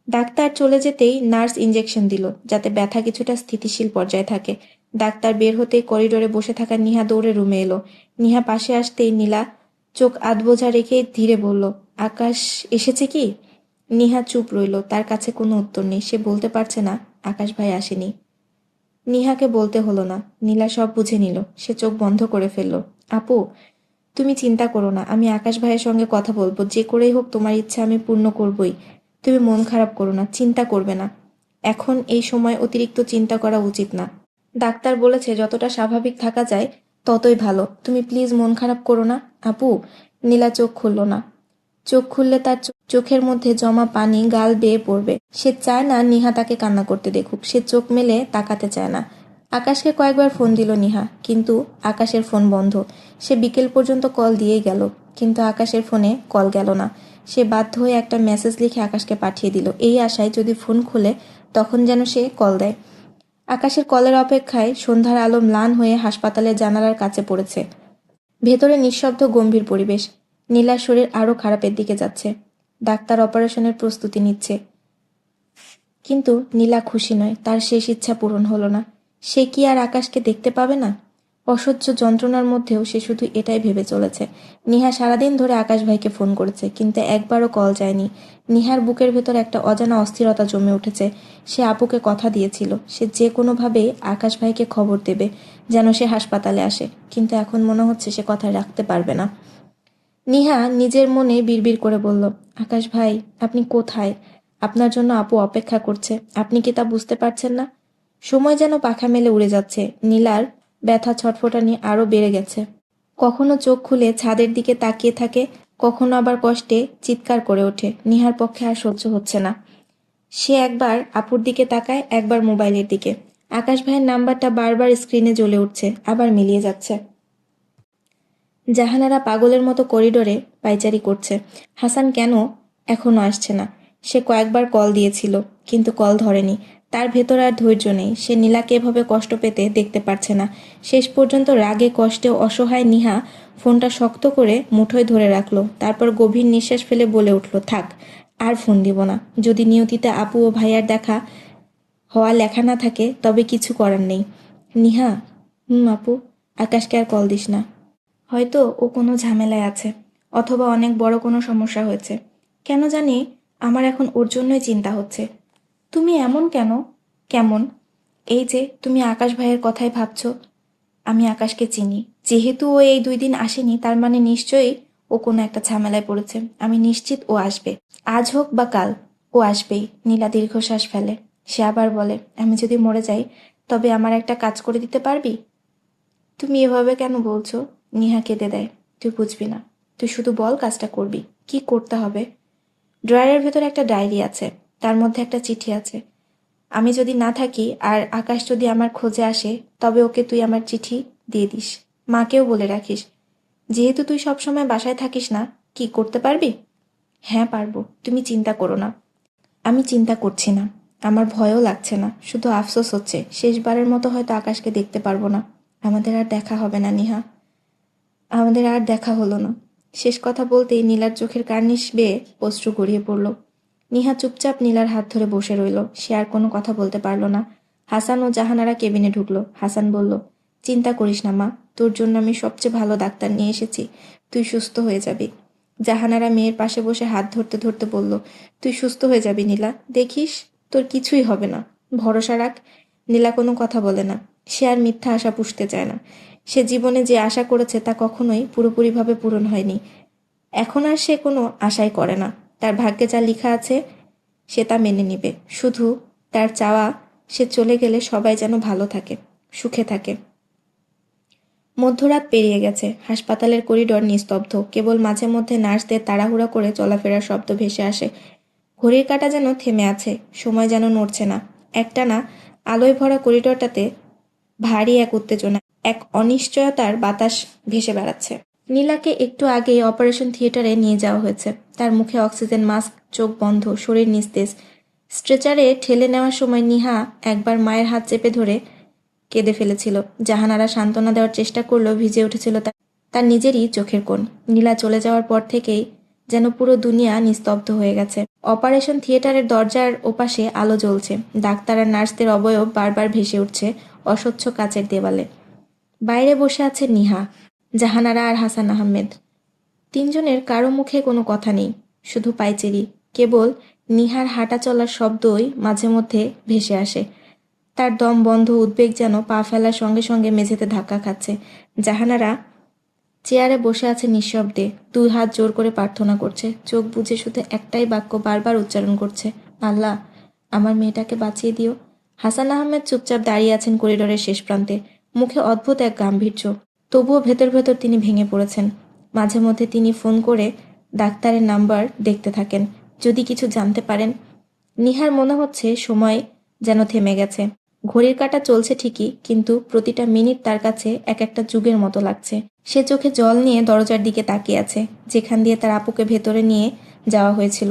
ডাক্তার চলে যেতেই নার্স ইঞ্জেকশন দিল, যাতে ব্যথা কিছুটা স্থিতিশীল পর্যায়ে থাকে। ডাক্তার বের হতেই করিডোরে বসে থাকা নিহা দৌড়ে রুমে এলো। নিহা পাশে আসতেই নীলা চোখ আধবোঝা রেখে ধীরে বলল, আকাশ এসেছে কি? নিহা চুপ রইল, তার কাছে কোনো উত্তর নেই। সে বলতে পারছে না আকাশ ভাই আসেনি। নিহাকে বলতে হলো না, নীলা সব বুঝে নিল। সে চোখ বন্ধ করে ফেলল। আপু, তুমি চিন্তা করো না, আমি আকাশ ভাইয়ের সঙ্গে কথা বলবো। যে করেই হোক তোমার ইচ্ছা আমি পূর্ণ করবই। তুমি মন খারাপ করো না, চিন্তা করবে না। এখন এই সময় অতিরিক্ত চিন্তা করা উচিত না। ডাক্তার বলেছে যতটা স্বাভাবিক থাকা যায় ততই ভালো। তুমি প্লিজ মন খারাপ করো না। আপু, নীলা চোখ খুলল না। চোখ খুললে তার চোখের মধ্যে জমা পানি গাল বেয়ে পড়বে। সে চায় না নিহা তাকে কান্না করতে দেখুক। সে চোখ মেলে তাকাতে চায় না। আকাশকে কয়েকবার ফোন দিল নিহা, কিন্তু আকাশের ফোন বন্ধ। সে বিকেল পর্যন্ত কল দিয়েই গেল, কিন্তু আকাশের ফোনে কল গেল না। সে বাধ্য হয়ে একটা মেসেজ লিখে আকাশকে পাঠিয়ে দিল, এই আশায় যদি ফোন খুলে তখন যেন সে কল দেয়। আকাশের কলের অপেক্ষায় সন্ধ্যার আলো ম্লান হয়ে হাসপাতালের জানালার কাছে পড়েছে। ভেতরে নিঃশব্দ গম্ভীর পরিবেশ। নীলার শরীর আরও খারাপের দিকে যাচ্ছে। ডাক্তার অপারেশনের প্রস্তুতি নিচ্ছে, কিন্তু নীলা খুশি নয়। তার শেষ ইচ্ছা পূরণ হলো না। সে কি আর আকাশকে দেখতে পাবে না? অসহ্য যন্ত্রণার মধ্যেও সে শুধু এটাই ভেবে চলেছে। নিহা সারাদিন ধরে আকাশ ভাইকে ফোন করেছে, কিন্তু একবারও কল যায়নি। নিহার বুকের ভেতর একটা অজানা অস্থিরতা জমে উঠেছে। সে আপুকে কথা দিয়েছিল, সে যে কোনোভাবেই আকাশ ভাইকে খবর দেবে যেন সে হাসপাতালে আসে, কিন্তু এখন মনে হচ্ছে সে কথা রাখতে পারবে না। নিহা নিজের মনে বিড়বিড় করে বলল, আকাশ ভাই, আপনি কোথায়? আপনার জন্য আপু অপেক্ষা করছে, আপনি কি তা বুঝতে পারছেন না? সময় যেন পাখা মেলে উড়ে যাচ্ছে। নীলার ব্যথা ছটফটানি আরও বেড়ে গেছে। কখনো চোখ খুলে ছাদের দিকে তাকিয়ে থাকে, কখনো আবার কষ্টে চিৎকার করে ওঠে। নিহার পক্ষে আর সহ্য হচ্ছে না। সে একবার আপুর দিকে তাকায়, একবার মোবাইলের দিকে। আকাশ ভাইয়ের নাম্বারটা বারবার স্ক্রিনে জ্বলে উঠছে, আবার মিলিয়ে যাচ্ছে। জাহানারা পাগলের মতো করিডোরে পায়চারি করছে। হাসান কেন এখনো আসছে না? সে কয়েকবার কল দিয়েছিল, কিন্তু কল ধরেনি। তার ভেতর আর ধৈর্য নেই। সে নীলাকে এভাবে কষ্ট পেতে দেখতে পারছে না। শেষ পর্যন্ত রাগে কষ্টে অসহায় নিহা ফোনটা শক্ত করে মুঠোয় ধরে রাখলো। তারপর গভীর নিঃশ্বাস ফেলে বলে উঠল, থাক, আর ফোন দিব না। যদি নিয়তিতে আপু ও ভাইয়ার দেখা হওয়া লেখা না থাকে তবে কিছু করার নেই। নিহা, আপু, আকাশকে আর কল দিস না। হয়তো ও কোনো ঝামেলায় আছে, অথবা অনেক বড় কোনো সমস্যা হয়েছে। কেন জানি আমার এখন ওর জন্যই চিন্তা হচ্ছে। তুমি এমন কেন? কেমন? এই যে তুমি আকাশ ভাইয়ের কথাই ভাবছো। আমি আকাশকে চিনি। যেহেতু ও এই 2 দিন আসেনি, তার মানে নিশ্চয়ই ও কোনো একটা ঝামেলায় পড়েছে। আমি নিশ্চিত ও আসবে। আজ হোক বা কাল, ও আসবেই। নীলা দীর্ঘশ্বাস ফেলে। সে আবার বলে, আমি যদি মরে যাই তবে আমার একটা কাজ করে দিতে পারবি? তুমি এভাবে কেন বলছো? নিহা কেঁদে দেয়। তুই বুঝবি না, তুই শুধু বল কাজটা করবি। কি করতে হবে? ড্রয়ারের ভেতর একটা ডায়েরি আছে, তার মধ্যে একটা চিঠি আছে। আমি যদি না থাকি আর আকাশ যদি আমার খোঁজে আসে, তবে ওকে তুই আমার চিঠি দিয়ে দিস। মাকেও বলে রাখিস। যেহেতু তুই সবসময় বাসায় থাকিস না, কি করতে পারবি? হ্যাঁ পারবো, তুমি চিন্তা করো না। আমি চিন্তা করছি না, আমার ভয়ও লাগছে না, শুধু আফসোস হচ্ছে শেষবারের মতো হয়তো আকাশকে দেখতে পারবো না। আমাদের আর দেখা হবে না নিহা, আমাদের আর দেখা হলো না। শেষ কথা বলতেই নীলার চোখের কার্নিশ বেয়ে অশ্রু গড়িয়ে পড়ল। নিহা চুপচাপ নীলার হাত ধরে বসে রইল। সে আর কোনো কথা বলতে পারল না। হাসান ও জাহানারা কেবিনে ঢুকলো। হাসান বলল, চিন্তা করিস না মা, তোর জন্য আমি সবচেয়ে ভালো ডাক্তার নিয়ে এসেছি। তুই সুস্থ হয়ে যাবি। জাহানারা মেয়ের পাশে বসে হাত ধরতে ধরতে বলল, তুই সুস্থ হয়ে যাবি নীলা, দেখিস তোর কিছুই হবে না, ভরসা রাখ। নীলা কোনো কথা বলে না। সে আর মিথ্যা আশা পুষতে চায় না। সে জীবনে যে আশা করেছে তা কখনোই পুরোপুরিভাবে পূরণ হয়নি। এখন আর সে কোনো আশাই করে না। তার ভাগ্যে যা লেখা আছে সে তা মেনে নিবে। শুধু তার চাওয়া সে চলে গেলে সবাই যেন ভালো থাকে, সুখে থাকে। মধ্যরাত পেরিয়ে গেছে। হাসপাতালের করিডর নিস্তব্ধ। কেবল মাঝে মধ্যে নার্সদের তাড়াহুড়া করে চলাফেরার শব্দ ভেসে আসে। ঘড়ির কাঁটা যেন থেমে আছে, সময় যেন নড়ছে না। একটানা আলোয় ভরা করিডরটাতে ভারী এক উত্তেজনা, এক অনিশ্চয়তার বাতাস ভেসে বেড়াচ্ছে। নীলাকে একটু আগেই অপারেশন থিয়েটারে নিয়ে যাওয়া হয়েছে। তার মুখে অক্সিজেন মাস্ক, চোখ বন্ধ, শরীর নিস্তেজ। স্ট্রেচারে ঠেলে নেওয়ার সময় নিহা একবার মায়ের হাত চেপে ধরে কেঁদে ফেলেছিল। জাহানারা সান্ত্বনা দেওয়ার চেষ্টা করলেও ভিজে উঠেছিল তার নিজেরই চোখের কোণ। নীলা চলে যাওয়ার পর থেকেই যেন পুরো দুনিয়া নিস্তব্ধ হয়ে গেছে। অপারেশন থিয়েটারের দরজার ওপাশে আলো জ্বলছে। ডাক্তার আর নার্সদের অবয়ব বারবার ভেসে উঠছে অস্বচ্ছ কাচের দেওয়ালে। বাইরে বসে আছে নিহা, জাহানারা আর হাসান আহমেদ। তিনজনের কারো মুখে কোনো কথা নেই, শুধু পায়চেরি। কেবল নিহার হাঁটা চলার শব্দই মাঝে মধ্যে ভেসে আসে। তার দম বন্ধ, উদ্বেগ যেন পা ফেলার সঙ্গে সঙ্গে মেঝেতে ধাক্কা খাচ্ছে। জাহানারা চেয়ারে বসে আছে নিঃশব্দে, দুই হাত জোর করে প্রার্থনা করছে। চোখ বুজে শুধু একটাই বাক্য বারবার উচ্চারণ করছে, আল্লাহ, আমার মেয়েটাকে বাঁচিয়ে দিও। হাসান আহমেদ চুপচাপ দাঁড়িয়ে আছেন করিডোরের শেষ প্রান্তে, মুখে অদ্ভুত এক গাম্ভীর্য। তবুও ভেতর ভেতর তিনি ভেঙে পড়েছেন। মাঝে মধ্যে তিনি ফোন করে ডাক্তারের নাম্বার দেখতে থাকেন, যদি কিছু জানতে পারেন। নিহার মনে হচ্ছে সময় যেন থেমে গেছে। ঘড়ির কাঁটা চলছে ঠিকই, কিন্তু প্রতিটা মিনিট তার কাছে এক একটা যুগের মতো লাগছে। সে চোখে জল নিয়ে দরজার দিকে তাকিয়ে আছে, যেখান দিয়ে তার আপুকে ভেতরে নিয়ে যাওয়া হয়েছিল।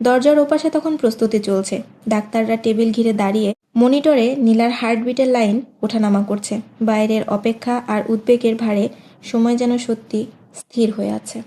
দরজার ওপাশে তখন প্রস্তুতি চলছে। ডাক্তাররা টেবিল ঘিরে দাঁড়িয়ে মনিটরে নীলার হার্টবিটের লাইন ওঠানামা করছে। বাইরের অপেক্ষা আর উদ্বেগের ভারে সময় যেন সত্যি স্থির হয়ে আছে।